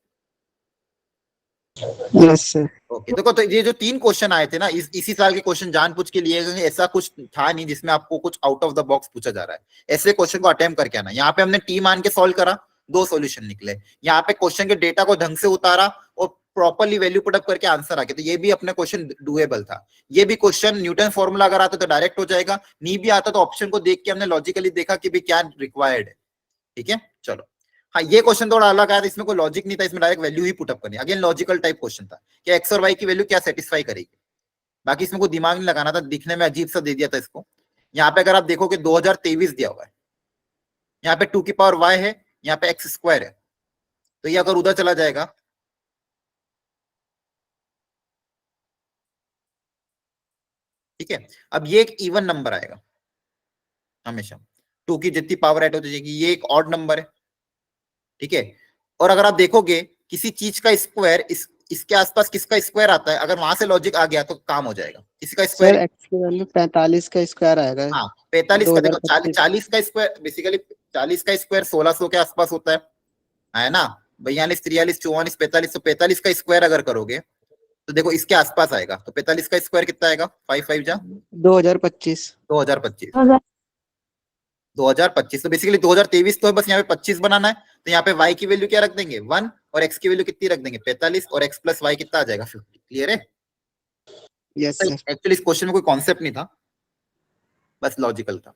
Yes sir.
ओके देखो, तो ये जो 3 क्वेश्चन आए थे ना, इसी साल के क्वेश्चन जानबूझ के लिए गए। ऐसा कुछ था नहीं जिसमें आपको कुछ आउट ऑफ द बॉक्स पूछा जा रहा है। ऐसे क्वेश्चन को अटेम्प्ट करके आना। यहाँ पे हमने टी मान के सॉल्व करा, 2 सॉल्यूशन निकले। यहाँ पे क्वेश्चन के डेटा को ढंग से उतारा और प्रॉपर्ली वैल्यू पुट अप करके आंसर आ गया, तो ये भी अपने क्वेश्चन डुएबल था। ये भी क्वेश्चन न्यूटन फॉर्मूला अगर आता तो डायरेक्ट हो जाएगा, नहीं भी आता तो ऑप्शन को देख के हमने लॉजिकली देखा कि भी क्या रिक्वायर्ड है। ठीक है, चलो। हाँ, ये क्वेश्चन थोड़ा अलग आया था, इसमें कोई लॉजिक नहीं था, इसमें डायरेक्ट वैल्यू ही पुट अप करनी। अगेन लॉजिकल टाइप क्वेश्चन था कि एक्स और वाई की वैल्यू क्या सेटिस्फाई करेगी। बाकी इसमें कोई दिमाग नहीं लगाना था, दिखने में अजीब सा दे दिया था इसको। यहाँ पे अगर आप देखोगे 2023 दिया हुआ है, यहाँ पे 2 की पावर y है, यहाँ पे एक्स स्क्वायर है, तो ये अगर उधर चला जाएगा ठीक है। अब ये एक इवन नंबर आएगा हमेशा, 2 की जितनी पावर ऐड हो जाएगी। ये एक ऑड नंबर है, ठीक है। और अगर आप देखोगे किसी चीज का स्क्वायर इसके आसपास किसका स्क्वायर आता है, अगर वहां से लॉजिक आ गया तो काम हो जाएगा। किसका
सर
स्क्वायर?
एक्स की वैल्यू 45 का स्क्वायर आएगा।
हाँ 45 का। देखो
2025
40 का स्क्वायर, बेसिकली 40 का स्क्वायर 1600 के आसपास होता है ना? 42 43 44 45, तो 45 का स्क्वायर अगर करोगे तो देखो इसके आसपास आएगा, तो 45 का स्क्वायर कितना आएगा, 5 5 जा
2025।
2025।
2000
2025 तो बेसिकली 2023 तो है, बस यहाँ पे 25 बनाना है। तो यहाँ पे y की वैल्यू क्या रख देंगे 1 और x की वैल्यू कितनी रख देंगे 45 और x प्लस y कितना आ जाएगा 50। क्लियर है?
Yes sir.
एक्चुअली इस क्वेश्चन में कोई कॉन्सेप्ट नहीं था, बस लॉजिकल था।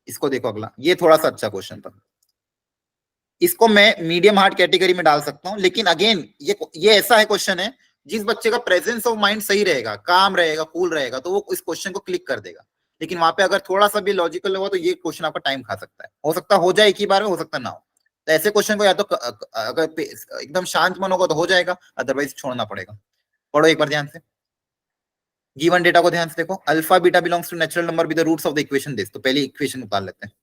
इसको देखो अगला, ये थोड़ा सा अच्छा क्वेश्चन था, इसको मैं मीडियम हार्ड कैटेगरी में डाल सकता हूं, लेकिन अगेन ये ऐसा है क्वेश्चन है, जिस बच्चे का प्रेजेंस ऑफ माइंड सही रहेगा, काम रहेगा, कूल रहेगा, तो वो इस क्वेश्चन को क्लिक कर देगा। लेकिन वहां पे अगर थोड़ा सा भी लॉजिकल हुआ तो ये क्वेश्चन आपका टाइम खा सकता है, हो सकता हो जाए एक ही बार में, हो सकता ना हो। तो ऐसे क्वेश्चन को या तो अगर एकदम शांत मन होगा तो हो जाएगा, अदरवाइज छोड़ना पड़ेगा। पढ़ो एक बार ध्यान से, गिवन डेटा को ध्यान से देखो। Alpha beta belongs to natural number with the roots of the equation this. तो पहले इक्वेशन निकाल लेते हैं।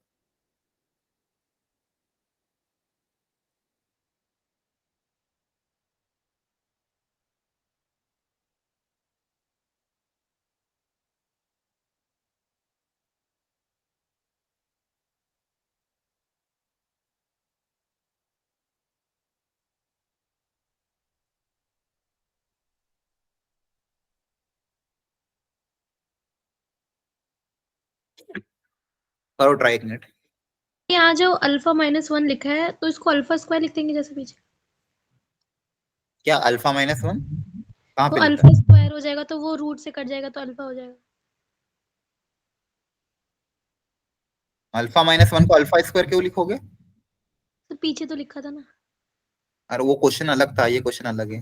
करो ट्राई एक मिनट।
यहाँ जो अल्फा -1 लिखा है तो इसको अल्फा स्क्वायर लिख देंगे जैसे पीछे,
क्या अल्फा -1 कहाँ
तो
पे लिखा
अल्फा
है?
स्क्वायर हो जाएगा तो वो रूट से कट जाएगा तो अल्फा हो जाएगा।
अल्फा -1 को अल्फा स्क्वायर क्यों लिखोगे?
तो पीछे तो लिखा था ना।
अरे वो क्वेश्चन अलग था, ये क्वेश्चन अलग है।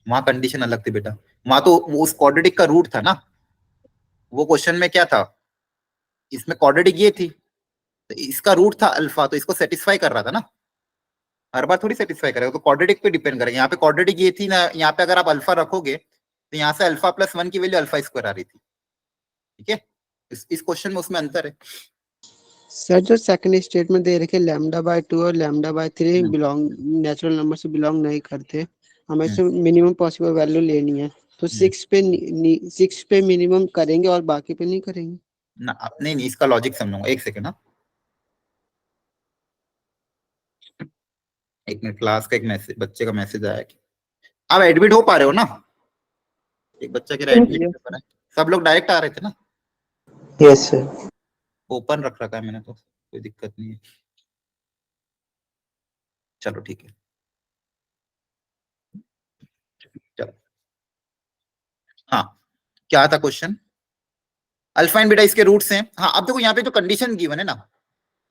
वहां कंडीशन अलग थी बेटा, वहां तो वो उस क्वाड्रेटिक का रूट था ना। वो क्वेश्चन में क्या था, इसमें क्वाड्रेटिक ये थी, तो इसका रूट था अल्फा, तो इसको सेटिस्फाई कर रहा था ना। हर बार थोड़ी सेटिस्फाई करेगा, तो क्वाड्रेटिक पे डिपेंड करेगा। यहाँ पे क्वाड्रेटिक ये थी ना, यहाँ पे अगर आप अल्फा रखोगे तो यहाँ से अल्फा प्लस 1 की वैल्यू अल्फा स्क्वायर आ रही थी। ठीक है, इस क्वेश्चन में उसमें अंतर है।
सर जो सेकंड स्टेटमेंट दे रखे λ/2 और λ/3 बिलोंग नेचुरल नंबर से बिलोंग नहीं करते, हमें से मिनिमम पॉसिबल वैल्यू लेनी है, तो 6 पे मिनिमम करेंगे और बाकी पे नहीं करेंगे
ना नहीं, इसका लॉजिक समझूंगा, एक सेकेंड ना, एक मिनट। क्लास का एक मैसेज, बच्चे का मैसेज आया कि आप एडमिट हो पा रहे हो ना? एक बच्चा कह रहा है एडमिट हो पा रहा है। सब लोग डायरेक्ट आ रहे थे ना?
Yes sir.
ओपन रख रखा है मैंने, तो कोई दिक्कत नहीं है। चलो ठीक है, चलो। हाँ, क्या था क्वेश्चन? अल्फा एंड बीटा इसके रूट्स हैं। हाँ, अब देखो यहाँ पे जो कंडीशन गिवन है ना,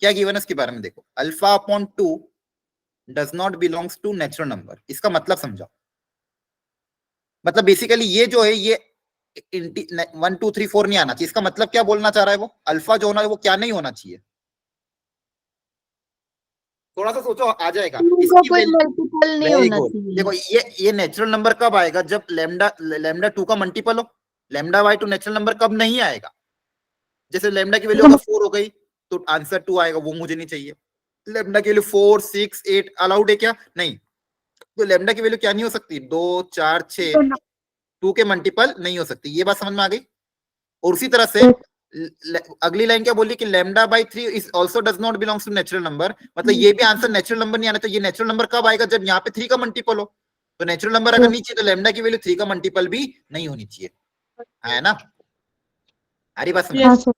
क्या गिवन है उसके बारे में देखो। Alpha upon 2 does not belongs to natural number. इसका मतलब समझाओ। मतलब बेसिकली ये जो है, ये 1 2 3 4 नहीं आना चाहिए। इसका मतलब क्या बोलना चाह रहा है वो? अल्फा जो होना है वो क्या नहीं होना चाहिए? थोड़ा सा सोचो, आ जाएगा। इसकी
कोई
वैल्यू
मल्टीपल नहीं
वेरी
होना
गुड।
चाहिए।
देखो ये नेचुरल नंबर कब आएगा? जब लैम्डा 2 का मल्टीपल हो। लैम्डा बाय 2 नेचुरल नंबर कब नहीं आएगा? जैसे लैम्डा की वैल्यू अगर 4 हो गई तो आंसर 2 आएगा, वो मुझे नहीं चाहिए। लैम्डा की वैल्यू 4 6 8 अलाउड है क्या? नहीं। तो लैम्डा की वैल्यू क्या नहीं हो सकती? 2 4 6 2 के मल्टीपल नहीं हो सकती। ये बात समझ में आ गई? और उसी तरह से अगली लाइन क्या बोली कि lambda by 3 is also does not belongs to natural number. मतलब ये भी आंसर नेचुरल नंबर नहीं आना। तो ये नेचुरल नंबर कब आएगा? जब यहाँ पे 3 का मल्टीपल हो। तो नेचुरल नंबर अगर नहीं चाहिए तो लैम्डा की वैल्यू 3 का मल्टीपल भी नहीं होनी चाहिए, है ना? हरी बात समझ?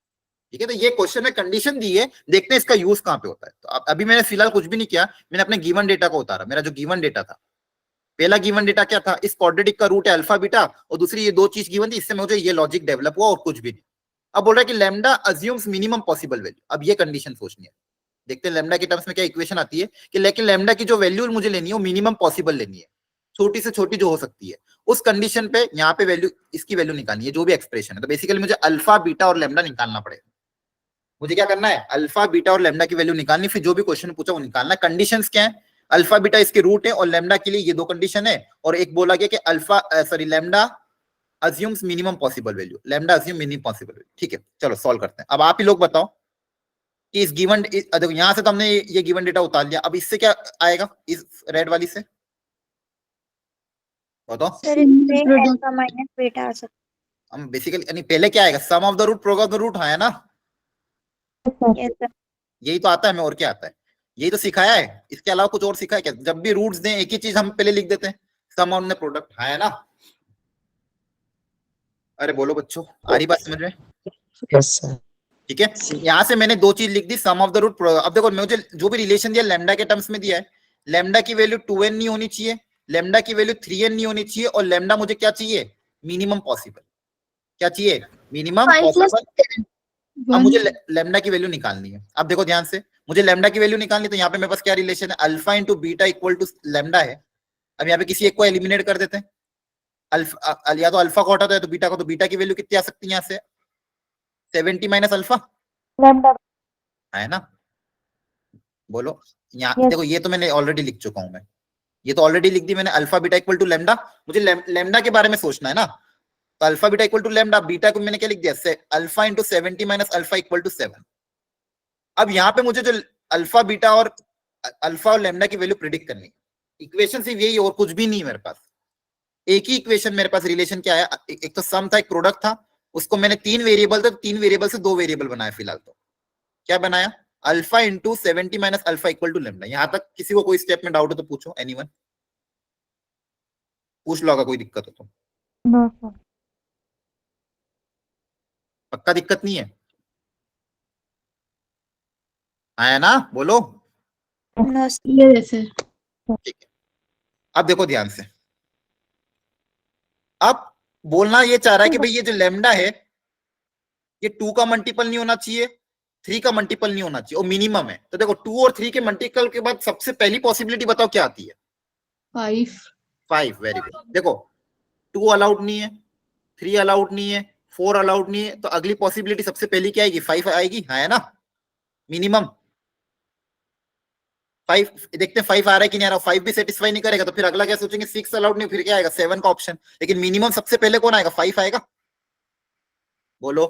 ठीक है, तो ये क्वेश्चन में कंडीशन दी है, देखते हैं इसका यूज कहाँ पे होता है। तो अभी मैंने फिलहाल कुछ भी नहीं किया, मैंने अपने गिवन डेटा को उतारा। मेरा जो गिवन डेटा था, पहला गिवन डेटा क्या था? इस क्वाड्रेटिक का रूट है अल्फा बीटा, और दूसरी ये दो चीज गिवन थी, इससे मुझे ये लॉजिक डेवलप हुआ और कुछ भी नहीं। अब बोल रहा है कि lambda assumes minimum possible value. अब ये कंडीशन सोचनी है। देखते हैं लैम्डा के टर्म्स में क्या इक्वेशन आती है कि लेकिन लैम्डा की जो वैल्यू मुझे लेनी है वो मिनिमम पॉसिबल लेनी है, छोटी से छोटी जो हो सकती है। उस कंडीशन पे यहाँ पे वैल्यू, इसकी वैल्यू निकालनी है, जो भी एक्सप्रेशन है। तो बेसिकली मुझे अल्फा बीटा और लैम्डा निकालना पड़ेगा। मुझे क्या करना है? अल्फा बीटा और लैम्डा की वैल्यू निकालनी, फिर जो भी क्वेश्चन पूछा वो निकालना। कंडीशंस क्या है? अल्फा बीटा इसके रूट है और लैम्डा के लिए ये दो कंडीशन है, और एक बोला गया कि alpha lambda assumes minimum possible value. Lambda assume minimum possible value. ठीक है, चलो सॉल्व करते हैं। अब आप ही लोग बताओ कि इस गिवन, देखो यहां से तो हमने ये गिवन डेटा उतार लिया। अब इससे क्या आएगा? इस रेड वाली से बताओ।
सर इससे अल्फा माइनस बीटा आ सकता
हम बेसिकली यानी पहले क्या आएगा? Sum of the root product of the root है ना?
है। Yes sir.
यही तो आता है हमें, और क्या आता है? यही तो सिखाया है, इसके अलावा कुछ और सिखाया क्या? जब भी रूट्स दें एक ही चीज हम पहले लिख देते हैं, सम ऑफ द प्रोडक्ट, है ना? अरे बोलो बच्चों, आ रही बात समझ में?
Yes sir.
ठीक है, यहाँ से मैंने दो चीज लिख दी, सम ऑफ द रूट। अब देखो मुझे जो भी रिलेशन दिया लैम्डा के टर्म्स में दिया है, लैम्डा की वैल्यू 2n नहीं होनी चाहिए, लैम्डा की वैल्यू 3n नहीं होनी चाहिए, और लैम्डा मुझे क्या चाहिए? Minimum possible. क्या चाहिए? Minimum
5
possible. अब मुझे लैम्डा की वैल्यू निकालनी है। अब देखो ध्यान से, मुझे लैम्डा की वैल्यू निकालनी है, तो यहाँ पे मेरे पास क्या रिलेशन है? Alpha into beta equal to lambda है। अब यहाँ पे किसी एक को एलिमिनेट कर देते हैं। अल्फा या तो अल्फा को हटाता है तो बीटा को, तो बीटा की वैल्यू कितनी आ सकती है यहाँ से? 70 माइनस अल्फा,
लैम्डा
है ना? बोलो। यहाँ
Yes.
देखो, ये तो मैंने ऑलरेडी लिख चुका हूं मैं, ये तो ऑलरेडी लिख दी मैंने, alpha beta equal to lambda. मुझे लैम्डा के बारे में सोचना है ना, तो alpha beta equal to lambda, beta को मैंने क्या लिख दिया? Alpha into 70 minus alpha equal to 7। अब यहाँ पे मुझे जो अल्फा बीटा और अल्फा और लैम्डा की वैल्यू प्रिडिक्ट करनी है। इक्वेशन सिर्फ यही, और कुछ भी नहीं मेरे पास। एक ही इक्वेशन मेरे पास। रिलेशन क्या है? एक तो सम था, एक प्रोडक्ट था, उसको मैंने 3 वेरिएबल थे, 3 वेरिएबल से 2 वेरिएबल बनाया फिलहाल। तो क्या बनाया? Alpha into 70 minus alpha equal to lambda. यहां तक किसी को कोई स्टेप में डाउट हो तो पूछो, एनीवन पूछ लो अगर कोई दिक्कत हो तो।
No sir.
पक्का दिक्कत नहीं है? आया ना? बोलो।
No
yes sir.
ठीक है, अब देखो ध्यान से। अब बोलना ये चाह रहा है कि भाई ये जो लैम्डा है, ये 2 का मल्टीपल नहीं होना चाहिए, 3 का मल्टीपल नहीं होना चाहिए, और मिनिमम है। तो देखो 2 और 3 के मल्टीपल के बाद सबसे पहली पॉसिबिलिटी बताओ क्या आती है? 5। Very good. देखो 2 अलाउड नहीं है, 3 अलाउड नहीं है, 4 अलाउड नहीं है, तो अगली पॉसिबिलिटी सबसे पहली क्या आएगी? 5 आएगी, है ना? मिनिमम 5। देखते हैं 5 आ रहा है कि नहीं आ रहा। 5 भी सेटिस्फाई नहीं करेगा तो फिर अगला क्या सोचेंगे? 6 अलाउड नहीं, फिर क्या आएगा? 7 का ऑप्शन। लेकिन मिनिमम सबसे पहले कौन आएगा? 5 आएगा। बोलो।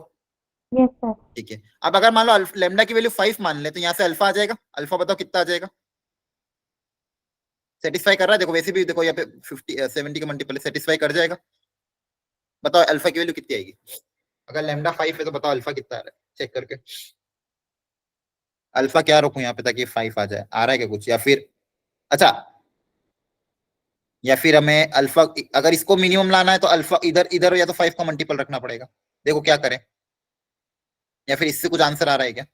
Yes sir.
ठीक है, अब अगर मान लो लैम्डा की वैल्यू 5 मान ले, तो यहाँ से अल्फा आ जाएगा। अल्फा बताओ कितना आ जाएगा? सेटिस्फाई कर रहा है? देखो वैसे भी देखो यहाँ पे 70 का मल्टीपल सेटिस्फाई कर जाएगा। बताओ अल्फा की वैल्यू कितनी आएगी? अगर लैम्डा 5 है तो बताओ अल्फा कितना आ रहा है, चेक करके। अल्फा क्या रखूं यहाँ पे ताकि 5 आ जाए? आ रहा है क्या कुछ? या फिर अच्छा, या फिर हमें अल्फा, अगर इसको मिनिमम लाना है तो अल्फा इधर इधर या तो 5 का मल्टीपल रखना पड़ेगा। देखो क्या करें, या फिर इससे कुछ आंसर आ रहा है क्या?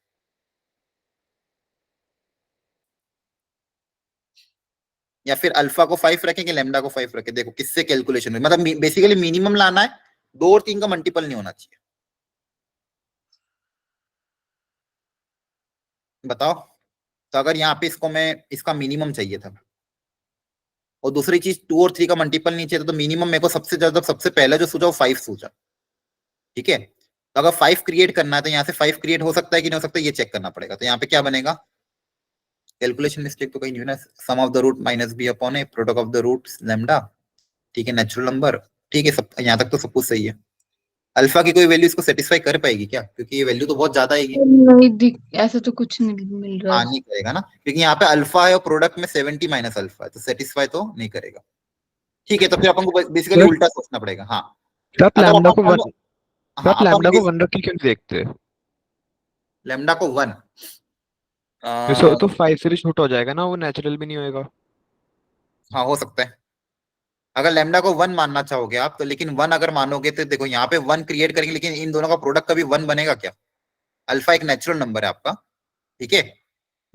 या फिर अल्फा को 5 रखें कि लैम्डा को 5 रखें? देखो किससे कैलकुलेशन हुई, मतलब बेसिकली मिनिमम लाना है, 2 और 3 का मल्टीपल नहीं होना चाहिए। बताओ। तो अगर यहाँ पे इसको मैं, इसका मिनिमम चाहिए था, और दूसरी चीज 2 और 3 का मल्टीपल नहीं चाहिए था, तो मिनिमम मेरे को सबसे ज्यादा सबसे पहले जो सूझा वो 5 सूझा। ठीक है, तो अगर 5 क्रिएट करना है तो यहाँ से 5 क्रिएट हो सकता है कि नहीं हो सकता, ये चेक करना पड़ेगा। तो यहाँ पे क्या बनेगा? कैलकुलेशन मिस्टेक तो कहीं नहीं है ना। Sum of the root minus B upon A product of the root lambda. ठीक है, नेचुरल नंबर। ठीक है, सब यहाँ तक तो सब कुछ सही है। अल्फा की कोई वैल्यू इसको सेटिस्फाई कर पाएगी क्या? क्योंकि ये वैल्यू तो बहुत ज्यादा आएगी।
नहीं ऐसा तो कुछ नहीं मिल रहा है।
नहीं करेगा ना, क्योंकि यहाँ पे अल्फा है और प्रोडक्ट में 70 माइनस अल्फा है, तो सेटिस्फाई तो नहीं करेगा। ठीक है, तो फिर अपन को बेसिकली उल्टा सोचना पड़ेगा। हाँ,
तो आप
अगर
लैम्डा को
अपन
वन, तो आप लैम्डा को 1 रख के क्यों नहीं देखते?
लैम्डा को 1
तो 5 से भी छोटा हो जाएगा ना, वो नेचुरल भी नहीं होएगा।
हाँ हो सकता है। अगर लैम्डा को 1 मानना चाहोगे आप तो, लेकिन 1 अगर मानोगे तो देखो यहाँ पे 1 क्रिएट करेंगे, लेकिन इन दोनों का प्रोडक्ट कभी 1 बनेगा क्या? अल्फा एक नेचुरल नंबर है आपका। ठीक है,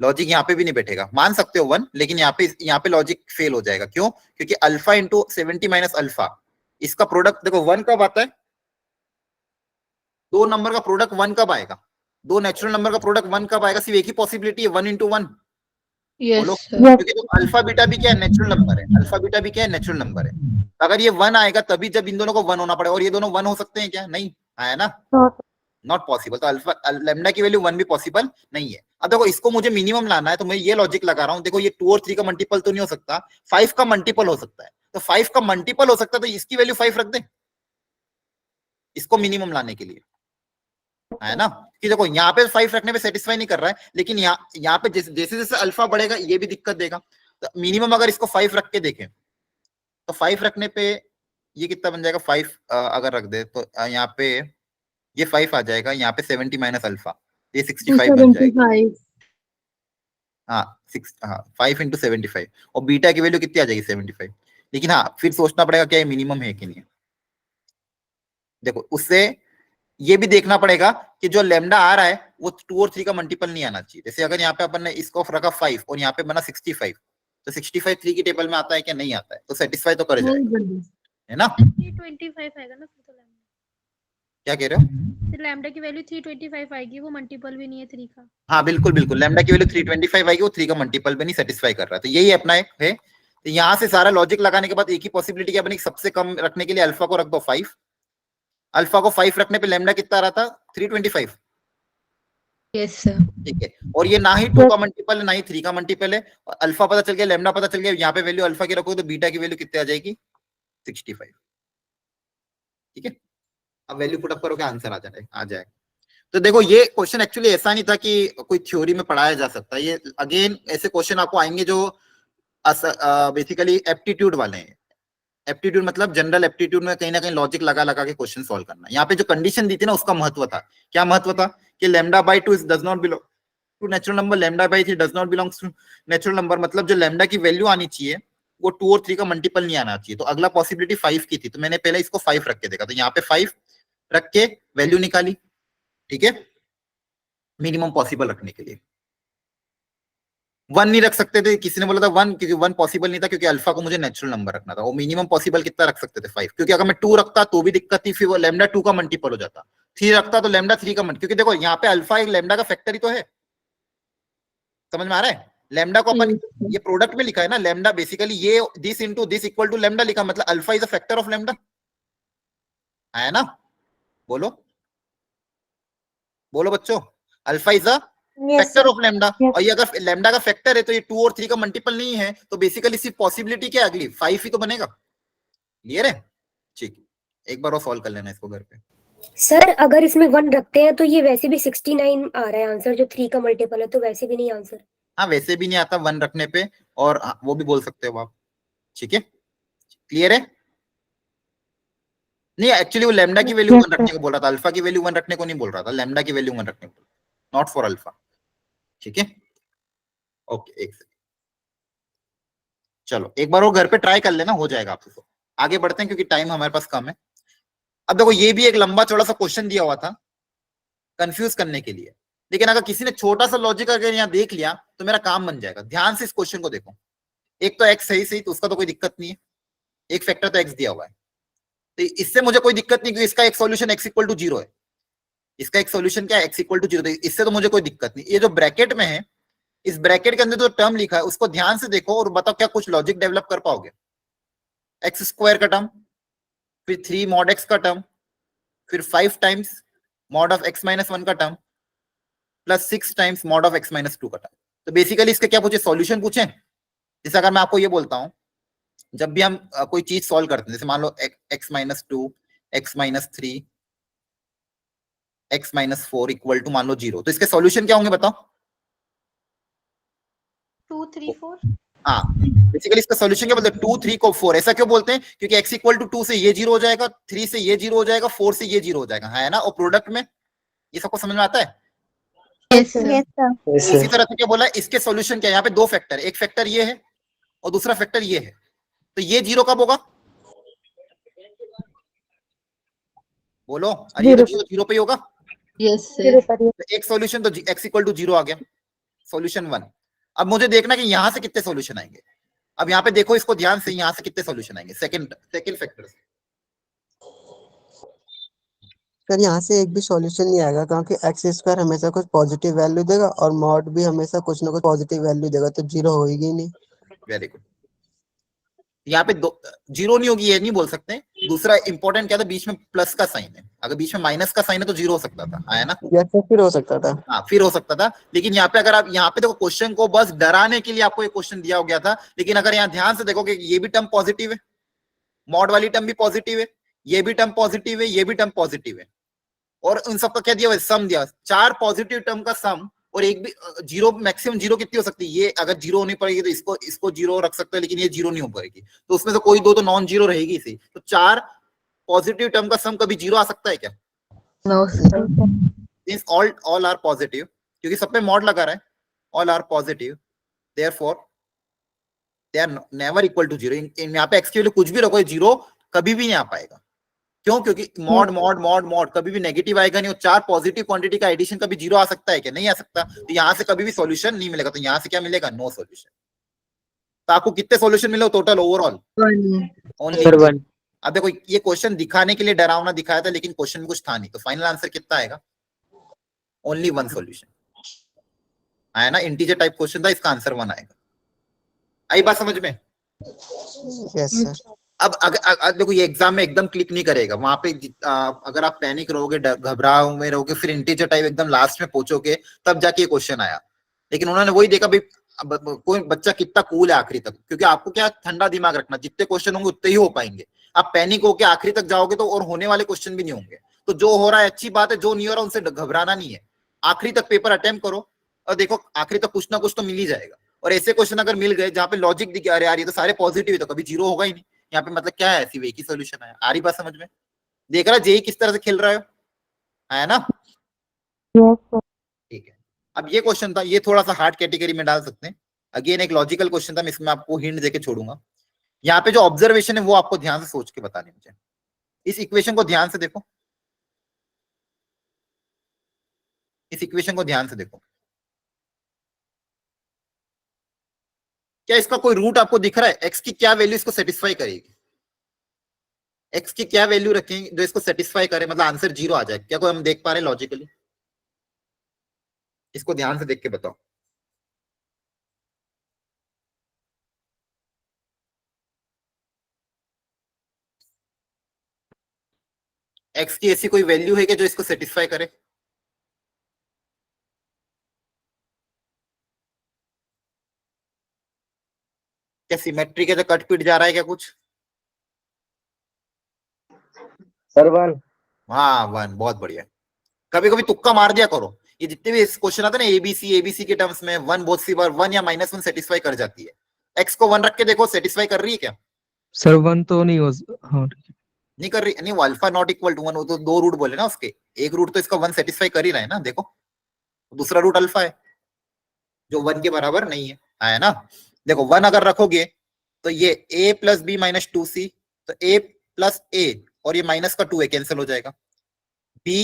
लॉजिक यहाँ पे भी नहीं बैठेगा। मान सकते हो 1, लेकिन यहाँ पे लॉजिक फेल हो जाएगा। क्यों? क्योंकि अल्फा इंटू 70 माइनस अल्फा, इसका प्रोडक्ट देखो 1 कब आता है? 2 नंबर का प्रोडक्ट 1 कब आएगा? 2 नेचुरल नंबर का प्रोडक्ट 1 कब आएगा? सिर्फ एक ही पॉसिबिलिटी है, 1 इंटू 1। बोलो। क्योंकि तो अल्फा बीटा भी क्या है? नेचुरल नंबर है। अल्फा बीटा भी क्या है? नेचुरल नंबर है। तो अगर ये 1 आएगा तभी जब इन दोनों को 1 होना पड़ेगा, और ये दोनों 1 हो सकते हैं क्या? नहीं आया ना, नॉट पॉसिबल। तो अल्फा लैम्डा की वैल्यू 1 भी पॉसिबल नहीं है। अब देखो इसको मुझे मिनिमम लाना है, तो मैं ये लॉजिक लगा रहा हूँ। देखो ये 2 और 3 का मल्टीपल तो नहीं हो सकता, 5 का मल्टीपल हो सकता है। तो 5 का मल्टीपल हो सकता है, तो इसकी वैल्यू 5 रख दे इसको मिनिमम लाने के लिए, है ना? कि देखो यहाँ पे 5 रखने पे सेटिस्फाई नहीं कर रहा है, लेकिन यहाँ पे जैसे जैसे अल्फा बढ़ेगा ये भी दिक्कत देगा। तो मिनिमम अगर इसको 5 रख के देखें, तो 5 रखने पे ये कितना बन जाएगा? 5 अगर रख दे तो यहाँ पे ये 5 आ जाएगा, यहाँ पे 70 माइनस अल्फा, ये 65 बन जाएगा। हाँ 5 इंटू 75, और बीटा की वैल्यू कितनी आ जाएगी? 75। लेकिन हाँ फिर सोचना पड़ेगा क्या ये मिनिमम है कि नहीं। देखो उससे ये भी देखना पड़ेगा कि जो लेमडा आ रहा है वो 2 और 3 का मल्टीपल नहीं आना चाहिए। जैसे अगर यहाँ पे अपन ने इसको रखा 5 और यहाँ पे बना 65, तो 65 3 की टेबल में आता है क्या? नहीं आता है, तो सेटिस्फाई तो कर जाएगा, है ना?
325 आएगा ना फिर तो लैम्डा।
क्या कह रहे हो?
फिर लैम्डा की वैल्यू 325 आएगी, वो मल्टीपल भी नहीं है 3 का।
हाँ बिल्कुल बिल्कुल, लैम्डा की वैल्यू 325 आएगी, वो 3 का मल्टीपल भी नहीं सेटिस्फाई कर रहा है। तो यही अपना एक है। तो यहाँ से सारा लॉजिक लगाने के बाद एक ही पॉसिबिलिटी क्या बनी, सबसे कम रखने के लिए अल्फा को रख दो 5। अल्फा को 5 रखने पे लैम्डा कितना आ रहा था? 325।
Yes sir.
ठीक है, और ये ना ही 2 का मल्टीपल है ना ही 3 का मल्टीपल है। अल्फा पता चल गया, लैम्डा पता चल गया, यहाँ पे वैल्यू अल्फा की रखोगे तो बीटा की वैल्यू कितनी आ जाएगी? 65। ठीक है, अब वैल्यू पुट अप करोगे आंसर आ जाएगा। तो देखो ये क्वेश्चन एक्चुअली ऐसा नहीं था कि कोई थ्योरी में पढ़ाया जा सकता है। ये अगेन ऐसे क्वेश्चन आपको आएंगे जो बेसिकली एप्टीट्यूड वाले हैं। एप्टीट्यूड मतलब जनरल एप्टीट्यूड में कहीं ना कहीं लॉजिक लगा लगा के क्वेश्चन सॉल्व करना। यहाँ पे जो कंडीशन दी थी ना उसका महत्व था। क्या महत्व था? कि lambda by 2 does not belong to natural number, lambda by 3 does not belongs to natural number. मतलब जो लैम्डा की वैल्यू आनी चाहिए वो 2 और 3 का मल्टीपल नहीं आना चाहिए। तो अगला पॉसिबिलिटी 5 की थी, तो मैंने पहले इसको 5 रख के देखा, तो यहाँ पे 5 रख के वैल्यू निकाली। ठीक है, मिनिमम पॉसिबल रखने के लिए 1 नहीं रख सकते थे, किसी ने बोला था 1, क्योंकि 1 पॉसिबल नहीं था, क्योंकि अल्फा को मुझे नेचुरल नंबर रखना था। वो मिनिमम पॉसिबल कितना रख सकते थे? 5, क्योंकि अगर मैं 2 रखता तो भी दिक्कत थी, फिर वो लैम्डा 2 का मल्टीपल हो जाता। 3 रखता तो लैम्डा 3 का मल्टीपल, क्योंकि देखो यहाँ पे अल्फा एक लैम्डा का फैक्टर ही तो है। समझ में आ रहा है? लैम्डा को अपन ये प्रोडक्ट में लिखा है ना, लैम्डा बेसिकली ये this into this equal to lambda लिखा, मतलब alpha is a factor of lambda, है ना? बोलो बोलो बच्चों, alpha is a factor of lambda. और ये अगर लैम्डा का फैक्टर है तो ये 2 और 3 का मल्टीपल नहीं है, तो बेसिकली सिर्फ पॉसिबिलिटी क्या है अगली? 5 ही तो बनेगा। क्लियर है? ठीक, एक बार और सॉल्व कर लेना इसको घर पे।
सर अगर इसमें 1 रखते हैं तो ये वैसे भी 69 आ रहा है आंसर, जो 3 का मल्टीपल है, तो वैसे भी नहीं आंसर।
हाँ वैसे भी नहीं आता 1 रखने पे, और वो भी बोल सकते हो आप। ठीक है, क्लियर है? नहीं एक्चुअली वो लैम्डा की वैल्यू 1 रखने को बोल रहा था, अल्फा की वैल्यू 1 रखने को नहीं बोल रहा था, लैम्डा की वैल्यू 1 रखने को, नॉट फॉर अल्फा। ठीक है, ओके, एक सेकंड, चलो एक बार वो घर पे ट्राई कर लेना, हो जाएगा आपसे। तो आगे बढ़ते हैं क्योंकि टाइम हमारे पास कम है। अब देखो ये भी एक लंबा चौड़ा सा क्वेश्चन दिया हुआ था कंफ्यूज करने के लिए, लेकिन अगर किसी ने छोटा सा लॉजिक अगर यहाँ देख लिया तो मेरा काम बन जाएगा। ध्यान से इस क्वेश्चन को देखो। एक तो एक्स सही सही, तो उसका तो कोई दिक्कत नहीं है, एक फैक्टर तो एक्स दिया हुआ है, तो इससे मुझे कोई दिक्कत नहीं, क्योंकि इसका एक सॉल्यूशन एक्स इक्वल टू 0 है। इसका एक सॉल्यूशन क्या है? एक्स इक्वल टू 0, तो इससे तो मुझे कोई दिक्कत नहीं। ये जो ब्रैकेट में है, इस ब्रैकेट के अंदर जो टर्म लिखा है उसको ध्यान से देखो और बताओ क्या कुछ लॉजिक डेवलप कर पाओगे? एक्स स्क्वायर का टर्म, फिर 3 मॉड एक्स का टर्म, फिर 5 times mod of x minus 1 का term, plus 6 times mod of x minus 2 का टर्म। तो बेसिकली इसके क्या पूछे? सॉल्यूशन पूछे। जैसे अगर मैं आपको ये बोलता हूं, जब भी हम कोई चीज सॉल्व करते हैं, जैसे मान लो X minus 2, X minus 3, X minus 4 equal to मान लो 0, तो इसके सॉल्यूशन क्या होंगे बताओ?
2 3 4।
हाँ, बेसिकली इसका सॉल्यूशन क्या बोलते हैं? 2 3 को 4। ऐसा क्यों बोलते हैं? क्योंकि x इक्वल टू 2 से ये 0 हो जाएगा, 3 से ये 0 हो जाएगा, 4 से ये 0 हो जाएगा, है ना? और प्रोडक्ट में ये सबको समझ में आता है?
Yes sir.
इसी तरह से क्या बोला है? इसके सॉल्यूशन क्या है? यहाँ पे 2 फैक्टर, एक फैक्टर ये है और दूसरा फैक्टर ये है, तो ये 0 कब होगा? बोलो, अरे ये तो 0 पे ही होगा।
Yes sir.
तो एक सॉल्यूशन तो x इक्वल टू 0 आ गया, सॉल्यूशन 1। अब मुझे देखना कि यहां से कितने सॉल्यूशन आएंगे। अब यहाँ पे देखो इसको ध्यान से, यहां से कितने सॉल्यूशन आएंगे सेकंड फैक्टर से?
सर यहाँ से एक भी सॉल्यूशन नहीं आएगा, क्योंकि एक्स स्क्वायर हमेशा कुछ पॉजिटिव वैल्यू देगा और मॉड भी हमेशा कुछ ना कुछ पॉजिटिव वैल्यू देगा, तो 0 होगी नहीं।
Very good. यहाँ पे 0 नहीं होगी ये नहीं बोल सकते। दूसरा इंपॉर्टेंट क्या था? बीच में प्लस का साइन है, अगर बीच में माइनस का साइन है तो 0 हो सकता था, है ना?
जैसे फिर हो सकता था।
हाँ फिर हो सकता था, लेकिन यहाँ पे अगर आप यहाँ पे देखो, क्वेश्चन को बस डराने के लिए आपको ये क्वेश्चन दिया हो गया था, लेकिन अगर यहाँ ध्यान से देखोगे ये भी टर्म पॉजिटिव है, मॉड वाली टर्म भी पॉजिटिव है, ये भी टर्म पॉजिटिव है, ये भी टर्म पॉजिटिव है, और उन सबका क्या दिया हुआ है? सम दिया। 4 पॉजिटिव टर्म का सम, और एक भी 0, मैक्सिमम 0 कितनी हो सकती है? ये अगर 0 होनी पड़ेगी तो इसको 0 रख सकते हैं, लेकिन ये 0 नहीं हो पाएगी, तो उसमें से कोई 2 तो नॉन 0 रहेगी इसी। तो 4 पॉजिटिव टर्म का सम कभी 0 आ सकता है क्या?
No sir.
All are positive, क्योंकि सब पे मॉड लगा रहा है, all are positive, therefore they are never equal to 0। यहाँ पे एक्स की वैल्यू कुछ भी रखो, 0 कभी भी नहीं आ पाएगा। क्यों? क्योंकि मॉड मॉड मॉड मॉड कभी भी नेगेटिव आएगा नहीं, और 4 पॉजिटिव क्वांटिटी का एडिशन कभी 0 आ सकता है क्या? नहीं आ सकता। तो यहाँ से कभी भी सॉल्यूशन नहीं मिलेगा, तो यहाँ से क्या मिलेगा? No solution. तो आपको कितने सॉल्यूशन मिले टोटल ओवरऑल? Only
sir 1।
अब देखो ये क्वेश्चन दिखाने के लिए डरावना दिखाया था, लेकिन क्वेश्चन में कुछ था नहीं, तो फाइनल आंसर कितना आएगा? ओनली 1 सॉल्यूशन आया ना, इंटीजर टाइप क्वेश्चन था, इसका आंसर 1 आएगा। आई बात समझ में?
Yes sir.
अब अगर देखो ये एग्जाम में एकदम क्लिक नहीं करेगा, वहां पे अगर आप पैनिक रहोगे, घबराए हुए रहोगे, फिर इंटीजर टाइप एकदम लास्ट में पहुंचोगे, तब जाके ये क्वेश्चन आया। लेकिन उन्होंने वही देखा भाई कोई बच्चा कितना कूल है आखिरी तक, क्योंकि आपको क्या ठंडा दिमाग रखना, जितने क्वेश्चन होंगे उतने ही हो पाएंगे। आप पैनिक होके आखिरी तक जाओगे तो और होने वाले क्वेश्चन भी नहीं होंगे। तो जो हो रहा है अच्छी बात है, जो नहीं हो रहा उनसे घबराना नहीं है। आखिरी तक पेपर अटेम्प्ट करो और देखो आखिरी तक कुछ ना कुछ तो मिल ही जाएगा। और ऐसे क्वेश्चन अगर मिल गए जहाँ पे लॉजिक दिखे, अरे यार ये तो सारे पॉजिटिव है, तो कभी 0 होगा ही नहीं। यहाँ पे मतलब क्या है, सिर्फ एक ही सोल्यूशन है। आ रही बात समझ में? देख रहा जेई किस तरह से खेल रहा है ना?
Yes sir.
ठीक है। अब ये क्वेश्चन था, ये थोड़ा सा हार्ड कैटेगरी में डाल सकते हैं। अगेन एक लॉजिकल क्वेश्चन था, मैं इसमें आपको हिंट देके छोड़ूंगा। यहाँ पे जो ऑब्जर्वेशन है वो आपको ध्यान से सोच के बतानी मुझे। इस इक्वेशन को ध्यान से देखो, इस इक्वेशन को ध्यान से देखो। क्या इसका कोई रूट आपको दिख रहा है? एक्स की क्या वैल्यू इसको सेटिस्फाई करेगी? एक्स की क्या वैल्यू रखेंगे जो इसको सेटिस्फाई करे, मतलब आंसर 0 आ जाए? क्या कोई हम देख पा रहे हैं लॉजिकली? इसको ध्यान से देख के बताओ। एक्स की ऐसी कोई वैल्यू है क्या जो इसको सेटिस्फाई करे? क्या सिमेट्री के तो कट पिट जा रहा है क्या कुछ?
सर 1।
हाँ 1, बहुत बढ़िया। कभी कभी तुक्का मार दिया करो। ये जितने भी क्वेश्चन आते हैं ना एबीसी के टर्म्स में, 1 बहुत सी बार 1 या -1 सेटिस्फाई कर जाती है। एक्स को 1 रख के देखो, सेटिस्फाई कर रही है क्या?
सर 1 तो नहीं हो। हाँ
नहीं कर रही। नहीं, वो अल्फा नॉट इक्वल टू 1, वो तो 2 रूट बोले ना उसके। एक रूट तो इसका 1 सेटिस्फाई कर ही रहा है ना, देखो। दूसरा रूट अल्फा है जो 1 के बराबर नहीं है ना? देखो 1 अगर रखोगे तो ये a plus B minus 2c, तो a प्लस a और ये माइनस का 2a कैंसिल हो जाएगा। b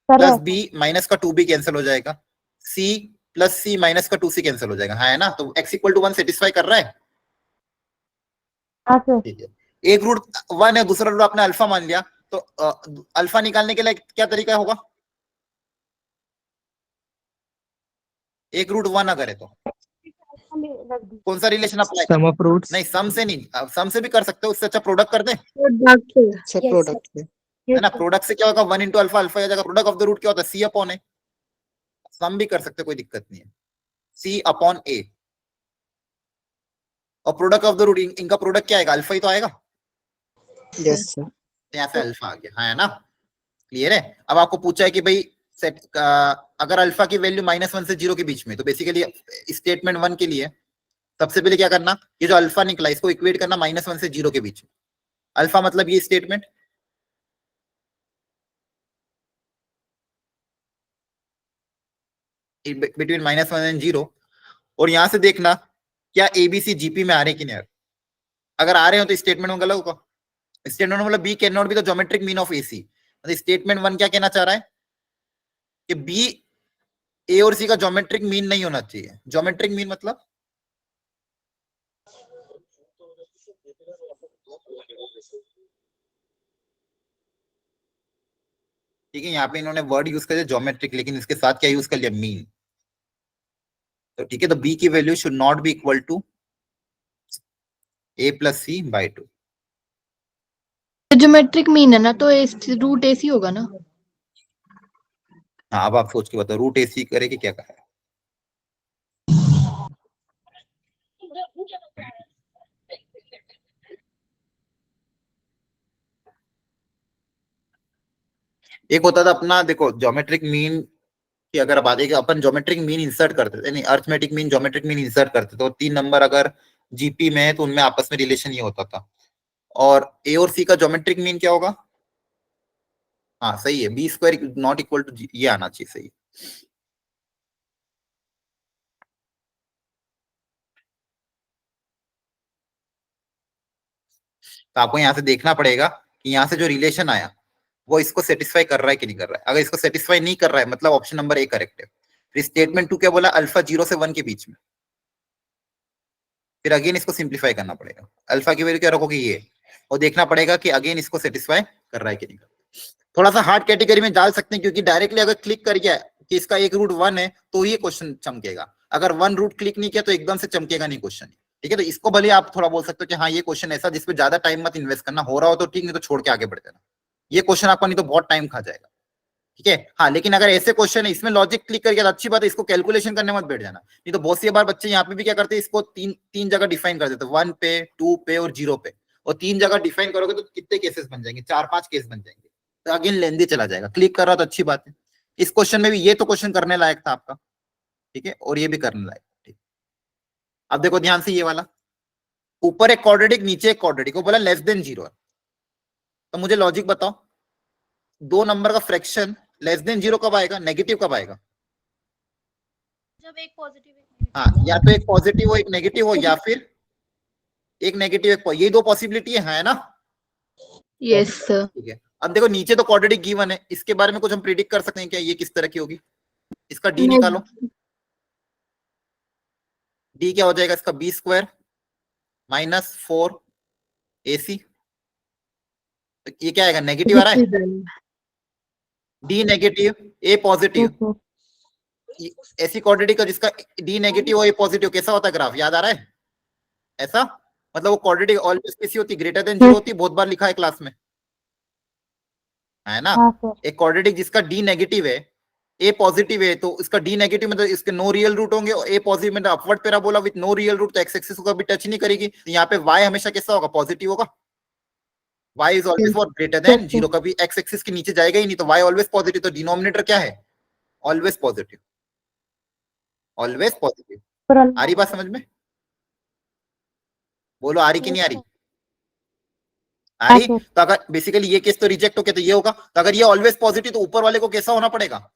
प्लस b माइनस का 2b कैंसिल हो जाएगा। c प्लस c माइनस का 2c कैंसिल हो जाएगा, है ना? तो x इक्वल टू 1 सेटिस्फाई कर रहा है।
हाँ सर।
ठीक है। एक रूट 1 है, दूसरा रूट आपने अल्फा मान लिया, तो अल्फा निकालने के लिए क्या तरीका होगा? एक रूट 1 अगर है तो कौन सा relation apply?
Sum of roots.
नहीं, सम से नहीं, सम से भी कर सकते हो, उससे अच्छा प्रोडक्ट कर दे,
सर
Yes,
प्रोडक्ट से।
है ना? प्रोडक्ट से क्या होगा? 1 इंटू अल्फा, अल्फा आ जाएगा। प्रोडक्ट ऑफ द रूट क्या होता है? सी अपॉन ए। सम भी कर सकते हो, कोई दिक्कत नहीं है। सी अपॉन ए, और प्रोडक्ट ऑफ द रूट, इनका प्रोडक्ट क्या आएगा? अल्फा ही तो आएगा।
Yes sir.
यहाँ से अल्फा आ गया, है ना? क्लियर है? अब आपको पूछा है कि भाई सेट अगर अल्फा की वैल्यू -1 से 0 के बीच में, तो बेसिकली स्टेटमेंट 1 के लिए सबसे पहले क्या करना, ये जो अल्फा निकला इसको इक्वेट करना -1 से 0 के बीच में। अल्फा मतलब ये स्टेटमेंट, बिटवीन -1 एंड 0। और यहां से देखना क्या एबीसी जीपी में आ रहे कि नहीं आ रहे। अगर आ रहे हो तो स्टेटमेंट में गलत होगा। स्टेटमेंट मतलब B can not be the geometric mean of AC. मतलब स्टेटमेंट 1 क्या कहना चाह रहा है कि बी ए और सी का ज्योमेट्रिक मीन नहीं होना चाहिए। ज्योमेट्रिक मीन मतलब ठीक है, यहाँ पे इन्होंने वर्ड यूज कर दिया ज्योमेट्रिक, लेकिन इसके साथ क्या यूज कर लिया? मीन। तो ठीक है, तो बी की value should not be equal to a plus C by 2।
Geometric mean है ना, तो रूट एसी होगा ना?
हाँ, अब आप सोच के बताओ रूट ए सी करे कि क्या कहा है? एक होता था अपना, देखो ज्योमेट्रिक मीन कि अगर अब आगे अपन ज्योमेट्रिक मीन इंसर्ट करते थे, नहीं arithmetic mean geometric mean insert करते थे, तो 3 नंबर अगर जीपी में है तो उनमें आपस में रिलेशन ये होता था। और ए और सी का ज्योमेट्रिक मीन क्या होगा? हाँ सही है, B square not equal to, ये आना चाहिए, सही। तो आपको यहाँ से देखना पड़ेगा कि यहाँ से जो रिलेशन आया वो इसको सेटिस्फाई कर रहा है कि नहीं कर रहा है। अगर इसको सेटिस्फाई नहीं कर रहा है मतलब ऑप्शन नंबर ए करेक्ट है। फिर स्टेटमेंट 2 क्या बोला, अल्फा 0 से 1 के बीच में। फिर अगेन इसको सिंप्लीफाई करना पड़ेगा, अल्फा की वैल्यू क्या रखोगे ये, और देखना पड़ेगा कि अगेन इसको सेटिस्फाई कर रहा है कि नहीं कर रहा है। थोड़ा सा हार्ड कैटेगरी में डाल सकते हैं क्योंकि डायरेक्टली अगर क्लिक कर गया कि इसका एक रूट 1 है तो ये क्वेश्चन चमकेगा, अगर 1 रूट क्लिक नहीं किया तो एकदम से चमकेगा नहीं क्वेश्चन। ठीक है, तो इसको भले आप थोड़ा बोल सकते हो कि हाँ ये क्वेश्चन ऐसा जिसपे ज्यादा टाइम मत इन्वेस्ट करना, हो रहा हो तो ठीक, नहीं तो छोड़ के आगे बढ़ जाना। ये क्वेश्चन आपका नहीं तो बहुत टाइम खा जाएगा। ठीक है, हाँ, लेकिन अगर ऐसे क्वेश्चन है इसमें लॉजिक क्लिक करके तो अच्छी बात है, इसको कैलकुलेशन करने मत बैठ जाना, नहीं तो बहुत सी बार बच्चे यहाँ पे भी क्या करते हैं, इसको तीन जगह डिफाइन कर देते हैं, 1 पे, 2 पे और 0 पे, और 3 जगह डिफाइन करोगे तो कितने केसेस बन जाएंगे, 4-5 केस बन जाएंगे, तो अगेन लेंदी चला जाएगा। क्लिक कर रहा तो अच्छी बात है। इस क्वेश्चन में भी ये तो क्वेश्चन करने लायक था आपका, ठीक है, और ये भी करने लायक। ठीक, अब देखो ध्यान से, ये वाला ऊपर एक क्वाड्रेटिक नीचे एक क्वाड्रेटिक, वो बोला लेस देन 0, तो मुझे लॉजिक बताओ, 2 नंबर का फ्रैक्शन लेस देन 0 कब आएगा, नेगेटिव कब आएगा?
जब एक पॉजिटिव एक
हाँ, या तो एक पॉजिटिव हो एक नेगेटिव हो, या फिर एक नेगेटिव एक, ये 2 पॉसिबिलिटी है ना?
Yes sir.
ठीक है, अब देखो नीचे तो क्वाड्रेटिक गिवन है, इसके बारे में कुछ हम प्रिडिक्ट कर सकते हैं क्या, ये किस तरह की होगी? इसका डी निकालो, डी क्या हो जाएगा इसका, b² माइनस 4 AC, ये क्या आएगा, नेगेटिव आ रहा है, डी नेगेटिव ए पॉजिटिव, ऐसी क्वाड्रेटिक का जिसका डी नेगेटिव और ए पॉजिटिव, कैसा होता है ग्राफ, याद आ रहा है? ऐसा मतलब वो क्वाड्रेटिक ऑलवेज कैसी होती, ग्रेटर देन 0 होती, बहुत बार लिखा है क्लास में, है ना?
हाँ सर।
एक क्वाड्रेटिक जिसका डी नेगेटिव है ए पॉजिटिव है, तो इसका डी नेगेटिव मतलब इसके नो रियल रूट होंगे, और ए पॉजिटिव मतलब upward parabola with no real root, तो एक्स एक्सिस को कभी टच नहीं करेगी, तो यहाँ पे y हमेशा कैसा होगा, पॉजिटिव होगा, y is always for greater than 0, कभी एक्स एक्सिस के नीचे जाएगा ही नहीं, तो y ऑलवेज पॉजिटिव, तो डिनोमिनेटर क्या है, ऑलवेज पॉजिटिव, ऑलवेज पॉजिटिव। आ रही बात समझ में? बोलो आ रही कि नहीं आ रही? आ रही? तो अगर बेसिकली ये केस तो रिजेक्ट हो गया तो ये होगा, तो अगर ये ऑलवेज पॉजिटिव तो ऊपर वाले को कैसा होना पड़ेगा,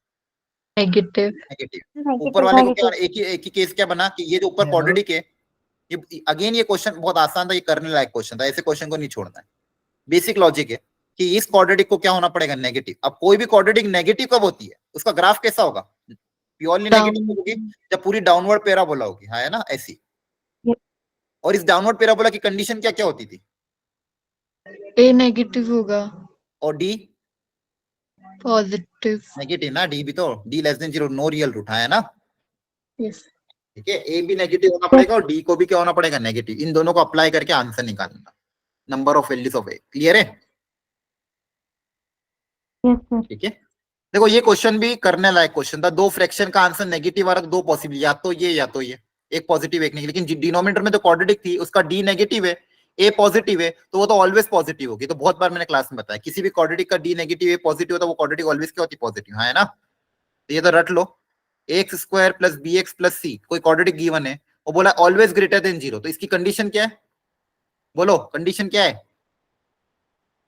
नेगेटिव।
नेगेटिव। ऊपर वाले को क्या, एक ही केस क्या बना कि ये जो ऊपर क्वाड्रेटिक है, ये अगेन ये क्वेश्चन बहुत आसान था, ये करने लायक क्वेश्चन था, ऐसे क्वेश्चन को नहीं छोड़ना है। बेसिक लॉजिक है कि इस क्वाड्रेटिक को क्या होना पड़ेगा, नेगेटिव। अब कोई भी क्वाड्रेटिक नेगेटिव कब होती है, उसका ग्राफ कैसा होगा, प्योरली नेगेटिव होगी जब पूरी डाउनवर्ड पैराबोला होगी, है ना, ऐसी। और इस डाउनवर्ड पैराबोला की कंडीशन क्या क्या होती थी,
ए नेगेटिव होगा
और डी
पॉजिटिव।
नेगेटिव ना, डी भी तो, D less than 0, no real root, है ना?
यस।
ठीक है, ए भी नेगेटिव होना पड़ेगा और डी को भी क्या होना पड़ेगा, नेगेटिव। इन दोनों को अप्लाई करके आंसर निकालना, number of values of A. Clear है? ठीक है, देखो ये क्वेश्चन भी करने लायक क्वेश्चन था, 2 फ्रैक्शन का आंसर नेगेटिव आ रहा, 2 पॉसिबल, या तो ये या तो ये, एक पॉजिटिव एक नेगेटिव, लेकिन डिनोमिनेटर में तो क्वाड्रेटिक थी, उसका डी नेगेटिव है ए पॉजिटिव है, तो वो तो ऑलवेज पॉजिटिव होगी। तो बहुत बार मैंने क्लास में बताया, किसी भी क्वाड्रेटिक का डी नेगेटिव ए पॉजिटिव होता है, वो क्वाड्रेटिक ऑलवेज क्या होती, पॉजिटिव, है ना? तो ये तो रट लो, ax² plus bx plus c, कोई क्वाड्रेटिक गिवन है, वो बोला ऑलवेज ग्रेटर देन 0, तो इसकी कंडीशन क्या है, बोलो कंडीशन क्या है,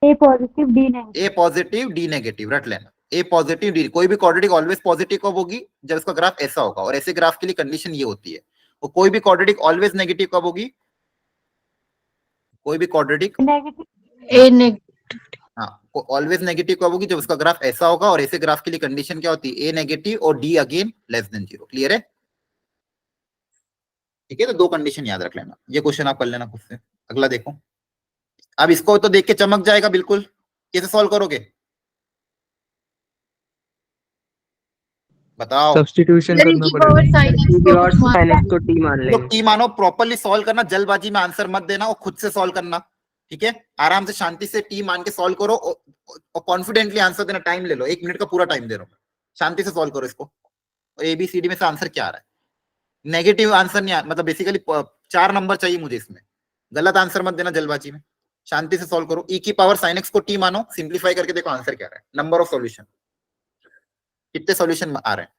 ए पॉजिटिव डी नेगेटिव।
ए पॉजिटिव डी नेगेटिव, रट लेना, ए पॉजिटिव डी। कोई भी क्वाड्रेटिक ऑलवेज पॉजिटिव कब होगी, जब इसका ग्राफ ऐसा होगा, और ऐसे ग्राफ के लिए कंडीशन ये होती है। और कोई भी क्वाड्रेटिक ऑलवेज नेगेटिव कब होगी, कोई भी क्वाड्रेटिक
ए नेगेटिव।
हाँ, ऑलवेज नेगेटिव कब होगी, जब उसका ग्राफ ऐसा होगा, और ऐसे ग्राफ के लिए कंडीशन क्या होती है, ए नेगेटिव और D again less than 0। Clear है? ठीक है, तो 2 कंडीशन याद रख लेना, ये क्वेश्चन आप कर लेना खुद से। अगला देखो, अब इसको तो देख के चमक जाएगा बिल्कुल, कैसे सॉल्व करोगे बताओ?
सब्स्टिट्यूशन करना पड़ेगा।
को टी मान
तो टी मानो, प्रॉपर्ली सॉल्व करना, जल्दबाजी में आंसर मत देना, और खुद से सॉल्व करना। ठीक है, आराम से शांति से टी मान के सॉल्व करो, और कॉन्फिडेंटली आंसर देना, टाइम ले लो, 1 मिनट का पूरा टाइम दे रहा हूं, शांति से सॉल्व करो इसको। और ABCD में से आंसर क्या आ रहा है, नेगेटिव आंसर नहीं मतलब बेसिकली 4 नंबर चाहिए मुझे इसमें, गलत आंसर मत देना जल्दबाजी में, शांति से सॉल्व करो। e की पावर sin x को t मानो, सिंप्लीफाई करके देखो आंसर क्या आ रहा है, नंबर ऑफ सॉल्यूशन, कितने सॉल्यूशन आ रहे हैं।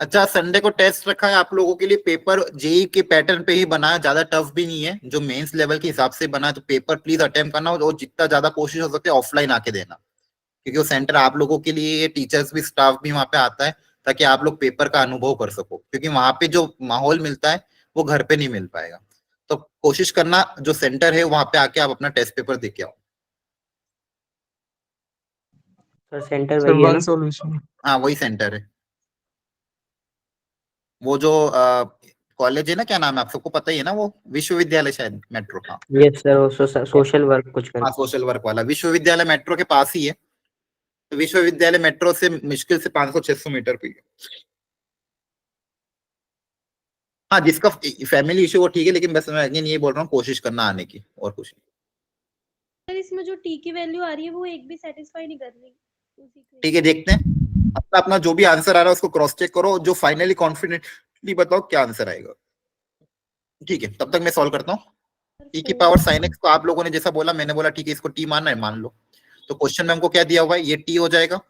अच्छा, संडे को टेस्ट रखा है आप लोगों के लिए। पेपर जेई के पैटर्न पे ही बना है, ज्यादा टफ भी नहीं है, जो मेंस लेवल के हिसाब से बना है। तो पेपर प्लीज अटेम्प्ट करना और जितना ज्यादा कोशिश हो सके ऑफलाइन आके देना, क्योंकि वो सेंटर आप लोगों के लिए, टीचर्स भी, स्टाफ भी वहां पे आता है, ताकि आप लोग पेपर का अनुभव कर सको, क्योंकि वहां पे जो माहौल मिलता है वो घर पे नहीं मिल पाएगा। तो कोशिश करना जो सेंटर है वहां पे आके आप अपना टेस्ट पेपर दे के आओ।
सर सेंटर वही है ना?
सॉल्यूशन।
हाँ, वही सेंटर है। वो जो कॉलेज है ना, क्या नाम है, आप सबको पता ही है ना, वो विश्वविद्यालय शायद, मेट्रो। हाँ
यस सर, वो सोशल वर्क कुछ कर।
हाँ, सोशल वर्क वाला विश्वविद्यालय मेट्रो के पास ही है। तो विश्वविद्यालय मेट्रो से मुश्किल से 500-600 मीटर पे ही है। हाँ, जिसका फैमिली इशू वो ठीक है, लेकिन बस मैं अगेन ये बोल रहा हूँ, कोशिश करना आने की, और कुछ नहीं।
सर इसमें जो टी की वैल्यू आ रही है वो एक भी सेटिस्फाई नहीं कर रही।
ठीक है, देखते हैं। अपना जो भी आंसर आ रहा है उसको क्रॉस चेक करो, जो फाइनली कॉन्फिडेंटली बताओ क्या आंसर आएगा। ठीक है, तब तक मैं सॉल्व करता हूँ। e की पावर sin x को आप लोगों ने जैसा बोला, मैंने बोला ठीक है, इसको t मानना है, मान लो। तो क्वेश्चन में हमको क्या दिया हुआ है, ये t हो जाएगा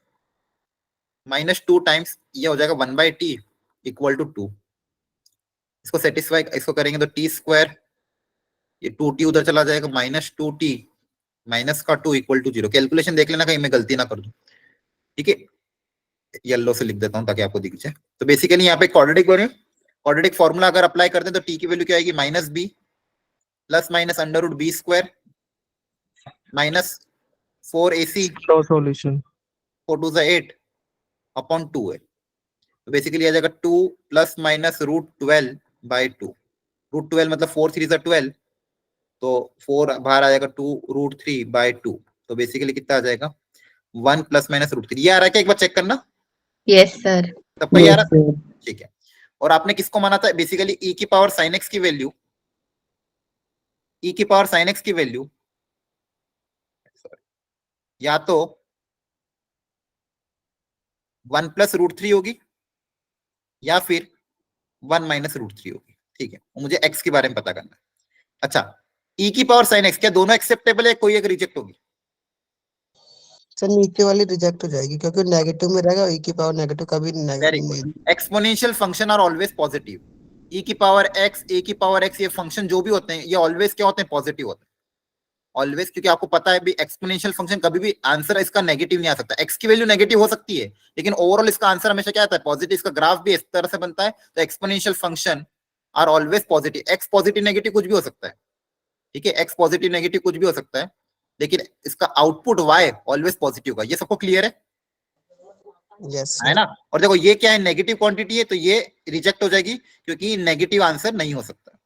-2 टाइम्स ये हो जाएगा 1/t इक्वल टू 2। इसको सेटिस्फाई इसको करेंगे तो t स्क्वायर, ये 2t उधर चला जाएगा, -2t माइनस का 2 इक्वल टू 0। कैलकुलेशन देख लेना कहीं मैं गलती ना कर दूं। ठीक है, येलो से लिख देता हूं ताकि आपको दिख जाए। तो बेसिकली यहाँ पे क्वाड्रेटिक फॉर्मूला अगर अप्लाई करते हैं तो t की वैल्यू क्या आएगी, -b plus minus √b square minus 4ac
solution
4 2 8 upon 2 है। तो बेसिकली आ जाएगा 2 प्लस माइनस √12/2। √12 मतलब 4 3 12, तो 4 बाहर आ जाएगा 2 √3/2। तो बेसिकली कितना आ जाएगा, 1 प्लस माइनस √3। ये आ रहा है क्या, एक बार चेक करना।
Yes sir.
सबको ये आ रहा है? ठीक है। और आपने किसको माना था, बेसिकली e की पावर sin x की वैल्यू, e की पावर sin x की वैल्यू या तो 1 प्लस √3 होगी या फिर 1 माइनस √3 होगी। ठीक है, मुझे x के बारे में पता करना है। अच्छा, e की पावर sin x, क्या दोनों एक्सेप्टेबल है, कोई एक रिजेक्ट होगी?
सर नीचे वाली रिजेक्ट हो जाएगी क्योंकि नेगेटिव में रहेगा, e की पावर नेगेटिव कभी
वेरी
नेगेटिव नहीं।
Good. Exponential function are always positive. e की पावर x, a की पावर x, ये फंक्शन जो भी होते हैं ये ऑलवेज क्या होते हैं, पॉजिटिव होते हैं ऑलवेज, क्योंकि आपको पता है भी एक्सपोनेंशियल फंक्शन कभी भी आंसर इसका नेगेटिव नहीं आ सकता। x की वैल्यू नेगेटिव हो सकती है, लेकिन ओवरऑल इसका आंसर हमेशा क्या आता है, पॉजिटिव। इसका ग्राफ भी इस तरह से बनता है। तो exponential function are always positive. x positive negative कुछ भी हो सकता है, ठीक है, x पॉजिटिव नेगेटिव कुछ भी हो सकता है, लेकिन इसका आउटपुट y ऑलवेज पॉजिटिव का। ये सबको क्लियर है?
यस
है ना। और देखो ये क्या है, नेगेटिव क्वांटिटी है, तो ये रिजेक्ट हो जाएगी क्योंकि नेगेटिव आंसर नहीं हो सकता।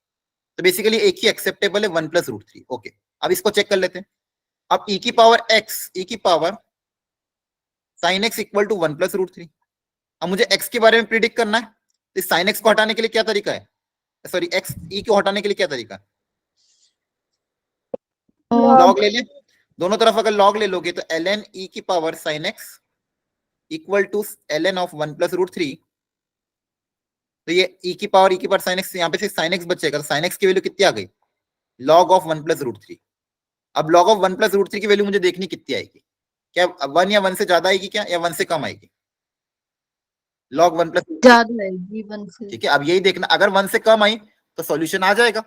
तो बेसिकली एक ही एक्सेप्टेबल है, 1 प्लस √3। ओके, अब इसको चेक कर लेते हैं। अब e की पावर x, e की power sin x equal to 1 plus √3। अब मुझे x के बारे में प्रिडिक्ट करना है, तो sin x को हटाने के लिए क्या तरीका है, सॉरी x e को हटाने के लिए क्या तरीका है, लॉग ले ले। दोनों तरफ अगर लॉग ले लोगे तो ln e की power sin x equal to ln of 1 plus √3। तो ये e की पावर sin x, यहाँ पे से sin x बचेगा, तो sin x की वैल्यू कितनी आ गई, log ऑफ 1 प्लस √3। अब log ऑफ 1 प्लस √3 की वैल्यू मुझे देखनी कितनी आएगी, क्या 1 या 1 से ज्यादा आएगी क्या, या 1 से कम आएगी? log 1 प्लस
ज्यादा आएगी 1 से।
ठीक है, अब यही देखना, अगर 1 से कम आई तो सॉल्यूशन आ जाएगा,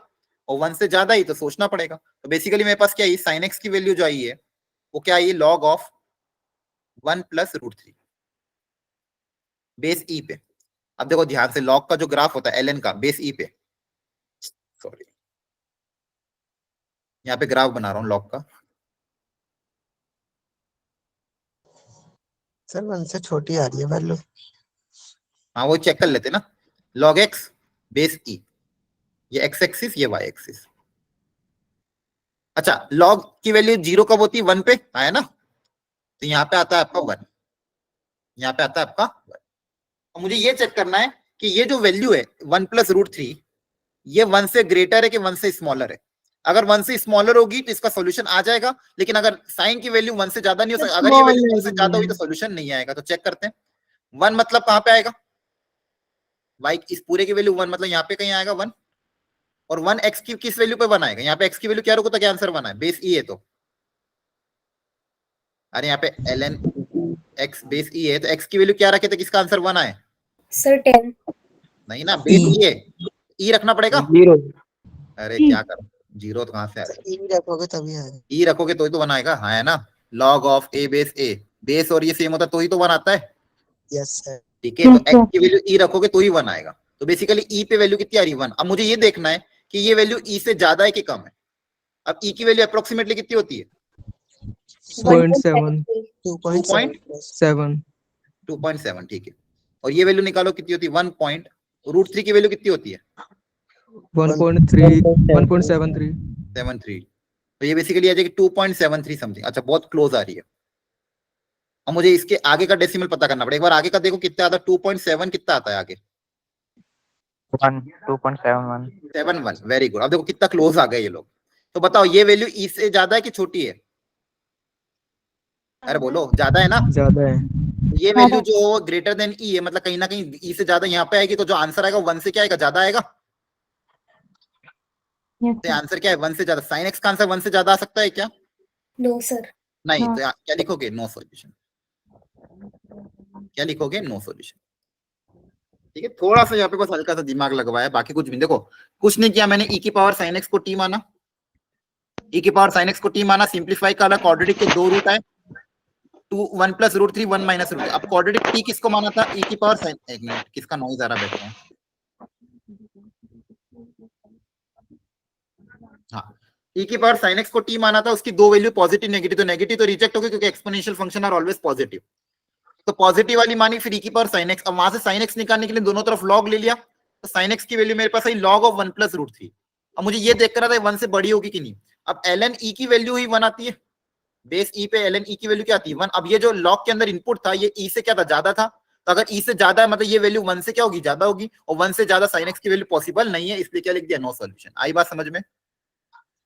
और 1 से ज्यादा आई तो सोचना पड़ेगा। तो बेसिकली मेरे पास क्या है, sin x की वैल्यू जो आई है वो क्या आई, log of 1 plus √3 base e पे। अब देखो ध्यान से, log का जो ग्राफ होता है ln का बेस e पे, सॉरी यहाँ पे ग्राफ बना रहा हूँ log का।
सर 1 से छोटी आ रही है वैल्यू।
हाँ, वो चेक कर लेते ना, log x बेस e, ये x एक्सिस, ये y एक्सिस। अच्छा, log की वैल्यू 0 कब होती है, 1 पे आया ना, तो यहाँ पे आता है आपका 1, यहाँ पे आता है आपका 1। और मुझे ये चेक करना है कि ये जो वैल्यू है 1 प्लस √3, ये 1 से ग्रेटर है कि 1 से स्मॉलर है। अगर 1 से स्मॉलर होगी तो इसका सॉल्यूशन आ जाएगा, लेकिन अगर साइन की वैल्यू 1 से ज्यादा नहीं हो सकती, अगर ये वैल्यू 1 से ज्यादा हुई तो सॉल्यूशन नहीं आएगा। तो चेक करते हैं, 1 मतलब कहां पे आएगा, y इस पूरे की वैल्यू 1 मतलब यहाँ पे कहीं आएगा 1, और 1 x की किस वैल्यू पे 1 आएगा, यहाँ पे x की वैल्यू क्या रखो तो क्या आंसर बना है, बेस e है। तो अरे यहाँ पे ln x बेस e है, तो x की वैल्यू क्या रखे थे, किसका आंसर 1 आए,
सर 10।
नहीं ना, बेस ये ई रखना पड़ेगा।
0
अरे क्या करो, 0 तो कहाँ से आएगा?
ई रखोगे तभी आएगा।
ई रखोगे तो ही तो 1 आएगा। हाँ है ना, log of a base a, base और ये सेम होता तो ही तो 1 आता है।
Yes sir.
ठीक है, तो x की वैल्यू e रखोगे तो ही 1 आएगा। तो बेसिकली e पे वैल्यू कितनी आ रही है? 1। अब मुझे ये देखना है कि ये वैल्यू e से ज्यादा है कि कम है। अब e की वैल्यू अप्रोक्सीमेटली कितनी होती है?
2.7
2.7। ठीक है, और ये वैल्यू निकालो कितनी होती है? 1.3 की वैल्यू कितनी होती है?
1.73
तो ये बेसिकली आ जाएगी 2.73 समथिंग। अच्छा, बहुत क्लोज आ रही है। अब मुझे इसके आगे का डेसिमल पता करना पड़ेगा। एक बार आगे का देखो कितना आता है। 2.7 कितना आता है आगे? 2.71। Very good. अब देखो कितना क्लोज आ गए ये लोग। तो बताओ ये वैल्यू ई से ज्यादा है कि छोटी है? अरे बोलो, ज्यादा है ना?
ज्यादा है।
ये वैल्यू जो ग्रेटर देन ई है, मतलब कहीं ना कहीं ई से ज्यादा यहाँ पे आएगी, तो जो आंसर आएगा 1 से क्या आएगा? ज्यादा आएगा। तो आंसर क्या है? 1 से ज्यादा। साइन एक्स का आंसर 1 से ज्यादा आ सकता है क्या?
No sir.
नहीं। तो क्या लिखोगे? No solution. क्या लिखोगे? No solution. ठीक है, थोड़ा सा यहाँ पे बस हल्का सा दिमाग लगवाया, बाकी कुछ भी। देखो कुछ नहीं किया मैंने। ई की पावर साइन एक्स को टी माना, ई की पावर साइन एक्स को टी माना। सिंप्लीफाई का क्वाड्रेटिक के 2 रूट आए, 2 1 + √3 1 - √3। अब क्वाड्रेटिक टी किसको माना था? ई की पावर साइन, एक मिनट किसका नॉइज आ रहा बैठ रहा है। हाँ, ई की पावर साइन एक्स को टी माना था, उसकी 2 वैल्यू पॉजिटिव नेगेटिव। तो नेगेटिव तो रिजेक्ट हो गई क्योंकि exponential function are always positive. तो पॉजिटिव वाली मानी, फिर ई की पावर साइन एक्स। अब वहां से साइन एक्स निकालने के लिए दोनों तरफ लॉग ले लिया, तो साइन एक्स की वैल्यू मेरे पास आई log ऑफ 1 + √3। अब मुझे ये देख कर रहा था 1 से बड़ी होगी कि नहीं। अब ln e की वैल्यू ही 1 आती है। बेस e पे ln e की वैल्यू क्या आती है? 1। अब ये जो log के अंदर इनपुट था ये e से क्या था? ज्यादा था। तो अगर e से ज्यादा है मतलब ये वैल्यू 1 से क्या होगी? ज्यादा होगी। और 1 से ज्यादा साइन एक्स की वैल्यू पॉसिबल नहीं है, इसलिए क्या लिख दिया? No solution. आई बात समझ में?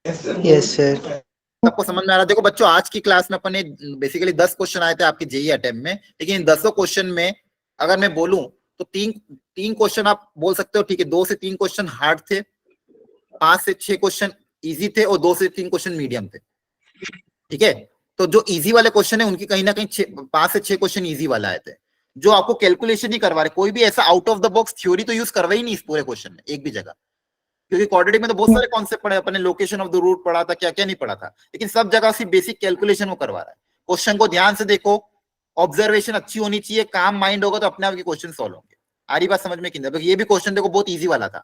Yes sir.
सबको समझ में आ रहा? देखो बच्चों, आज की क्लास में अपने बेसिकली 10 क्वेश्चन आए थे आपके जेई अटेम्प्ट में, लेकिन इन 10 क्वेश्चन में अगर मैं बोलूं तो तीन क्वेश्चन आप बोल सकते हो, ठीक है, 2 से 3 क्वेश्चन हार्ड थे, 5 से 6 क्वेश्चन इजी थे, और 2 से 3 क्वेश्चन मीडियम थे। ठीक है, तो जो इजी वाले क्वेश्चन है उनकी कहीं ना कहीं 5 से 6 क्वेश्चन इजी वाला आए थे, जो आपको कैलकुलेशन ही करवा रहे, कोई भी ऐसा out of the box theory तो यूज करवा ही नहीं इस पूरे क्वेश्चन में एक भी जगह। क्योंकि क्वाड्रेटिक में तो बहुत सारे कॉन्सेप्ट पढ़े अपने, लोकेशन ऑफ द रूट पढ़ा था, क्या क्या नहीं पढ़ा था, लेकिन सब जगह सिर्फ बेसिक कैलकुलेशन वो करवा रहा है। क्वेश्चन को ध्यान से देखो, ऑब्जर्वेशन अच्छी होनी चाहिए, काम माइंड होगा तो अपने आप के क्वेश्चन सॉल्व होंगे। आ रही बात समझ में? किंतु ये भी क्वेश्चन देखो बहुत इजी वाला था।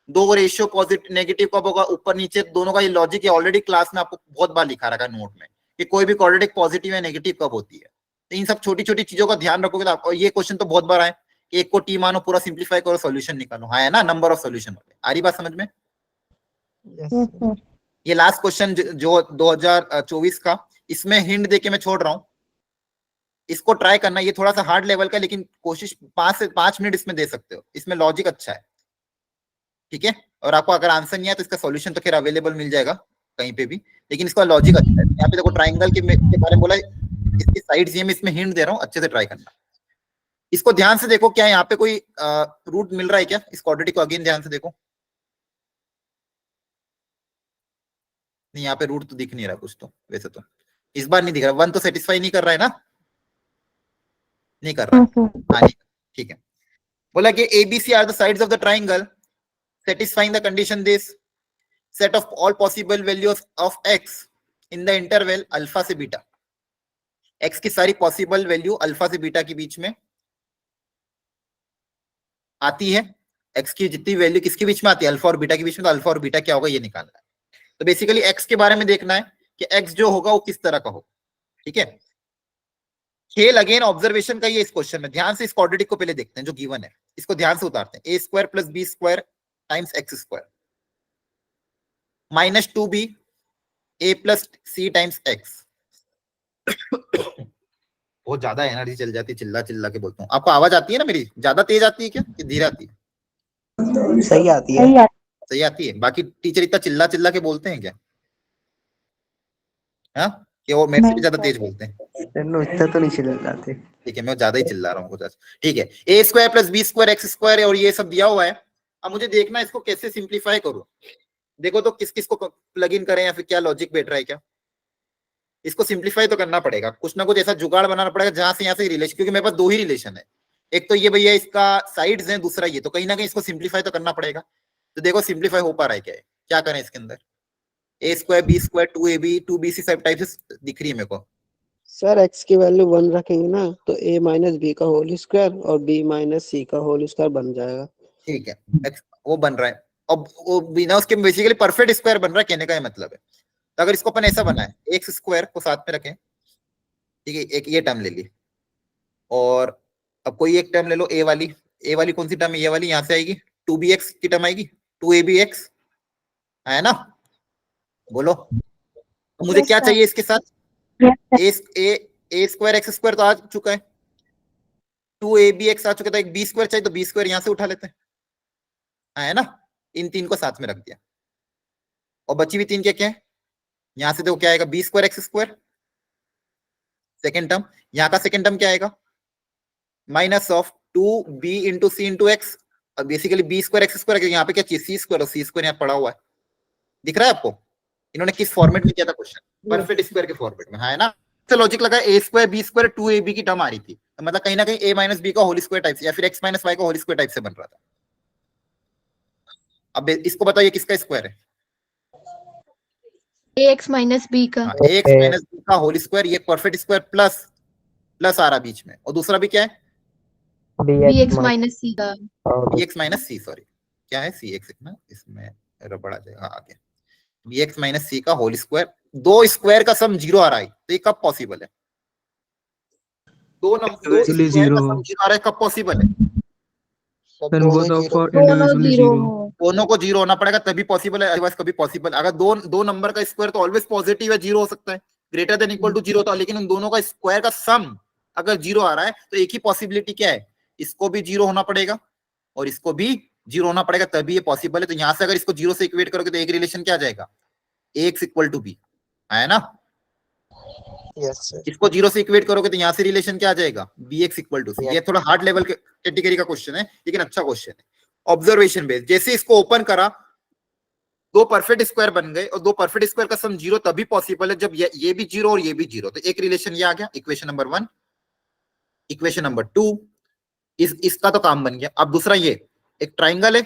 2 रेशियो पॉजिटिव नेगेटिव कब होगा, ऊपर नीचे दोनों का ये लॉजिक है, ऑलरेडी क्लास में आपको बहुत बार लिखा रखा है नोट में कि कोई भी क्वाड्रेटिक पॉजिटिव या नेगेटिव कब होती है। तो इन सब छोटी छोटी चीजों का ध्यान रखोगे तो आपको ये क्वेश्चन तो बहुत बार आए, एक को टी मानो, पूरा सिंप्लीफाई करो, सॉल्यूशन निकालो। हाँ है ना, नंबर ऑफ सॉल्यूशन होते हैं। आ रही बात समझ में? ये लास्ट क्वेश्चन जो 2024 का, इसमें हिंट देके मैं छोड़ रहा हूं, इसको ट्राई करना। ये थोड़ा सा हार्ड लेवल का, लेकिन कोशिश 5 से 5 मिनट इसमें दे सकते हो, इसमें लॉजिक अच्छा है। ठीक है, और आपको अगर आंसर नहीं आया तो इसका सॉल्यूशन तो खैर अवेलेबल मिल जाएगा कहीं पे भी, लेकिन इसका लॉजिक अच्छा है। यहाँ पे देखो ट्राइंगल के बारे में बोला, इसकी साइड्स ये मैं इसमें हिंट दे रहा हूँ, अच्छे से ट्राई करना। इसको ध्यान से देखो, क्या यहाँ पे कोई रूट मिल रहा है क्या? इस क्वाड्रेटिक को अगेन ध्यान से देखो। नहीं, यहाँ पे रूट तो दिख नहीं रहा कुछ, तो वैसे तो इस बार नहीं दिख रहा। 1 तो सेटिस्फाई नहीं कर रहा है ना? नहीं कर रहा है। हाँ नहीं, ठीक है। बोला कि ABC are the sides of the triangle satisfying the condition this set of all possible values of x in the interval alpha से बीटा। x की सारी पॉसिबल वैल्यू अल्फा से बीटा के बीच में आती है। x की जितनी वैल्यू किसके बीच में आती है? अल्फा और बीटा के बीच में। तो अल्फा और बीटा क्या होगा ये निकालना है। तो बेसिकली x के बारे में देखना है कि x जो होगा वो किस तरह का होगा। ठीक है, खेल अगेन ऑब्जर्वेशन का ये इस क्वेश्चन में। ध्यान से इस क्वाड्रेटिक को पहले देखते हैं जो गिवन है, इसको ध्यान से उतारते हैं। a² + b² times x² -2b a + c times x। बहुत ज्यादा एनर्जी चल जाती है, चिल्ला चिल्ला के बोलता हूँ। आपको आवाज आती है ना मेरी? ज्यादा तेज आती है क्या कि धीरे आती है?
सही आती है।
सही आती है। बाकी टीचर इतना चिल्ला चिल्ला के बोलते हैं क्या? हाँ, कि वो मेरे से भी ज्यादा तेज बोलते हैं?
इतना तो नहीं चिल्लाते।
ठीक है, मैं ज्यादा ही चिल्ला रहा हूँ कुछ। ठीक है, a² + b² x² और ये सब दिया हुआ है। अब मुझे देखना है इसको कैसे सिंप्लीफाई करूं। देखो तो किस किस को प्लग इन करें या फिर क्या लॉजिक बैठ रहा है क्या? इसको सिंप्लीफाई तो करना पड़ेगा, कुछ ना कुछ ऐसा जुगाड़ बनाना पड़ेगा जहां से यहाँ से रिलेशन, क्योंकि मेरे पास 2 ही रिलेशन है। एक तो ये भैया इसका साइड्स है, दूसरा ये, तो कहीं ना कहीं इसको सिंप्लीफाई तो करना पड़ेगा। तो देखो सिंप्लीफाई हो पा रहा है क्या है, क्या करें इसके अंदर, ए square B square 2ab 2bc सब टाइप से दिख रही है मेरे को।
सर x की वैल्यू 1 रखेंगे ना तो a माइनस बी का होल स्क्वायर और b माइनस सी का होल स्क्वायर बन जाएगा।
ठीक है, वो बन रहा है। अब वो बिना उसके बेसिकली परफेक्ट स्क्वायर बन रहा है, कहने का ये मतलब है। तो अगर इसको अपन ऐसा बनाए, एक्स स्क्वायर को साथ में रखें, ठीक है, एक ये टर्म ले ली, और अब कोई एक टर्म ले लो ए वाली कौन सी टर्म है, ये वाली, यहां से आएगी 2bx की टर्म आएगी, 2abx है ना, बोलो। तो मुझे क्या चाहिए इसके साथ, ए स्क्वायर एक्स स्क्वायर तो आ चुका है, 2abx आ चुका था, एक बी स्क्वायर चाहिए तो बी स्क्वायर यहां से उठा लेते हैं, है ना, इन तीन को साथ में रख दिया, और बची हुई तीन क्या क्या है, यहां से देखो क्या आएगा, B square X square second term, यहां का सेकेंड टर्म क्या आएगा, minus of 2b into C into X, basically B square X square, यहाँ पे क्या चाहिए, सी स्क्वायर, और सी स्क्वायर यहाँ पड़ा हुआ है, दिख रहा है आपको, इन्होंने किस फॉर्मेट में किया था क्वेश्चन, परफेक्ट स्क्वायर के फॉर्मेट में, है ना। तो लॉजिक लगा, ए स्क्वायर बी स्क्वायर 2ab की टर्म आ रही थी, तो मतलब कहीं ना कहीं a माइनस बी का होल स्क्वायर टाइप से, या फिर x माइनस वाई का होल स्क्वायर टाइप से बन रहा था। अब इसको बताइए किसका स्क्वायर है,
ax माइनस b का।
x माइनस बी का होल स्क्वायर, ये परफेक्ट स्क्वायर प्लस आ रहा बीच में, और दूसरा भी क्या है,
bx माइनस c का।
bx माइनस सी, सॉरी क्या है, cx ना, इसमें रबड़ आ जाएगा आगे, bx माइनस सी का होल स्क्वायर, दो स्क्वायर का सम 0 आ रहा है, तो ये कब पॉसिबल है, दो स्क्वायर का सम 0 आ रहा है, कब पॉसिबल है, दोनों को 0 होना पड़ेगा तभी पॉसिबल है, अदरवाइज कभी पॉसिबल, अगर दो नंबर का स्क्वायर तो ऑलवेज पॉजिटिव है, 0 हो सकता है, ग्रेटर देन इक्वल टू 0 होता है, लेकिन उन दोनों का स्क्वायर का सम अगर 0 आ रहा है तो एक ही पॉसिबिलिटी क्या है, इसको भी 0 होना पड़ेगा और इसको भी 0 होना पड़ेगा, तभी ये पॉसिबल है। तो यहां से अगर इसको 0 से इक्वेट करोगे तो एक रिलेशन क्या आ जाएगा, ax इक्वल टू b, है ना। इसको 0 से इक्वेट करोगे तो यहां से रिलेशन क्या आ जाएगा, bx इक्वल टू c। ये थोड़ा हार्ड लेवल कैटेगरी का क्वेश्चन है, लेकिन अच्छा क्वेश्चन है, ऑब्जर्वेशन बेस्ड। जैसे इसको ओपन करा, दो परफेक्ट स्क्वायर बन गए, और दो परफेक्ट स्क्वायर का सम 0 तभी पॉसिबल है जब ये भी 0 और ये भी 0, तो एक रिलेशन ये आ गया, इक्वेशन नंबर 1। इक्वेशन नंबर 2, इसका तो काम बन गया। अब दूसरा, ये एक ट्राइंगल है,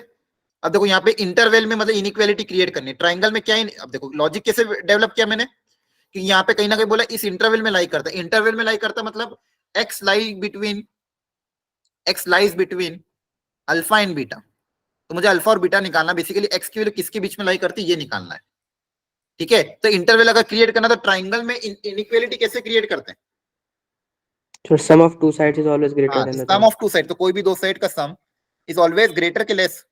अब देखो यहाँ पे इंटरवल में मतलब इनइक्वालिटी क्रिएट करनी है, ट्राइंगल में क्या है, अब देखो लॉजिक कैसे डेवलप किया मैंने, कि यहाँ पे कहीं ना कहीं बोला इस इंटरवल में लाई करता है, इंटरवल में लाई करता मतलब x lies between alpha and beta, तो मुझे अल्फा और बीटा निकालना, बेसिकली x की वैल्यू किसके बीच में लाई करती है ये निकालना है, ठीक है। तो इंटरवल अगर क्रिएट करना तो ट्राइंगल में इनइक्वालिटी कैसे क्रिएट करते हैं,
So sum of two sides is always greater than the
sum of two side, तो कोई भी दो साइड का सम इज ऑलवेज ग्रेटर के less,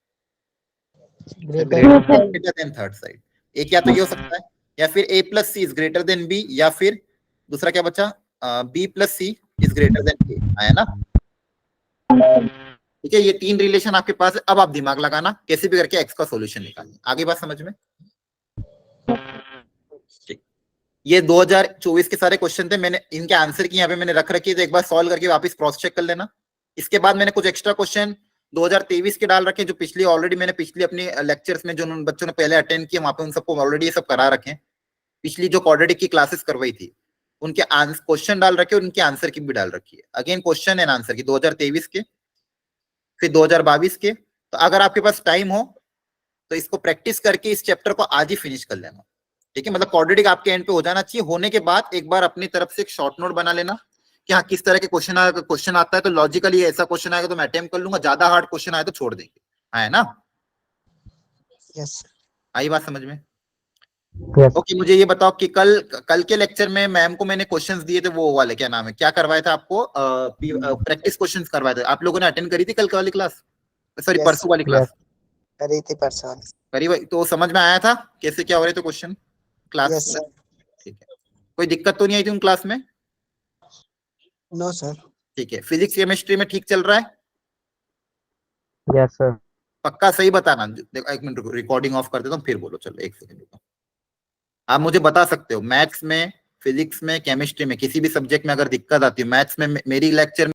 greater than third side. एक या तो ये हो सकता है, या फिर a plus C is greater than b, या फिर दूसरा क्या बचा, b plus C is greater than a, है ना। ठीक है, ये तीन रिलेशन आपके पास है। अब आप दिमाग लगाना, कैसे भी करके x का सॉल्यूशन निकालना, आगे बात समझ में। ठीक, ये 2024 के सारे क्वेश्चन थे, मैंने इनके आंसर की यहाँ पे मैंने रख रखी है, तो एक बार सॉल्व करके वापस क्रॉस चेक कर लेना। इसके बाद मैंने कुछ एक्स्ट्रा क्वेश्चन 2023 के डाल रखे, जो पिछली ऑलरेडी मैंने पिछली अपनी लेक्चर्स में जो उन बच्चों ने पहले अटेंड किए वहां पे उन सबको ऑलरेडी ये सब करा रखे, पिछली जो क्वाड्रेटिक की क्लासेस करवाई थी उनके क्वेश्चन डाल रखे, उनके आंसर की भी डाल रखी है, अगेन क्वेश्चन एंड आंसर की 2023 के, फिर 2022 के। तो अगर आपके पास टाइम हो तो इसको प्रैक्टिस करके इस चैप्टर को आज ही फिनिश कर लेना, ठीक है। मतलब क्वाड्रेटिक आपके एंड पे हो जाना चाहिए। होने के बाद एक बार अपनी तरफ से एक शॉर्ट नोट बना लेना कि हाँ किस तरह के क्वेश्चन आता है, तो लॉजिकली ऐसा क्वेश्चन आएगा तो मैं अटेम्प्ट कर लूंगा, ज्यादा हार्ड क्वेश्चन आए तो छोड़ देंगे, है ना।
यस,
आई बात समझ में। ओके, मुझे ये बताओ कि कल के लेक्चर में मैम को मैंने क्वेश्चंस दिए थे, वो वाले क्या नाम है, क्या करवाया था आपको, प्रैक्टिस क्वेश्चंस करवाए थे, आप लोगों ने अटेंड करी थी कल वाली क्लास, सॉरी परसों वाली क्लास
करी थी परसों,
करी भाई, तो समझ में आया था कैसे क्या हो रहे थे क्वेश्चन क्लास में, ठीक है। कोई दिक्कत तो नहीं आई थी उन क्लास में?
No sir. ठीक
है, फिजिक्स केमिस्ट्री में ठीक चल रहा है?
Yes sir.
पक्का सही बताना, देखो एक मिनट रिकॉर्डिंग ऑफ कर देता हूँ फिर बोलो, चलो एक सेकंड। आप मुझे बता सकते हो मैथ्स में, फिजिक्स में, केमिस्ट्री में, किसी भी सब्जेक्ट में अगर दिक्कत आती है, मैथ्स में मेरी लेक्चर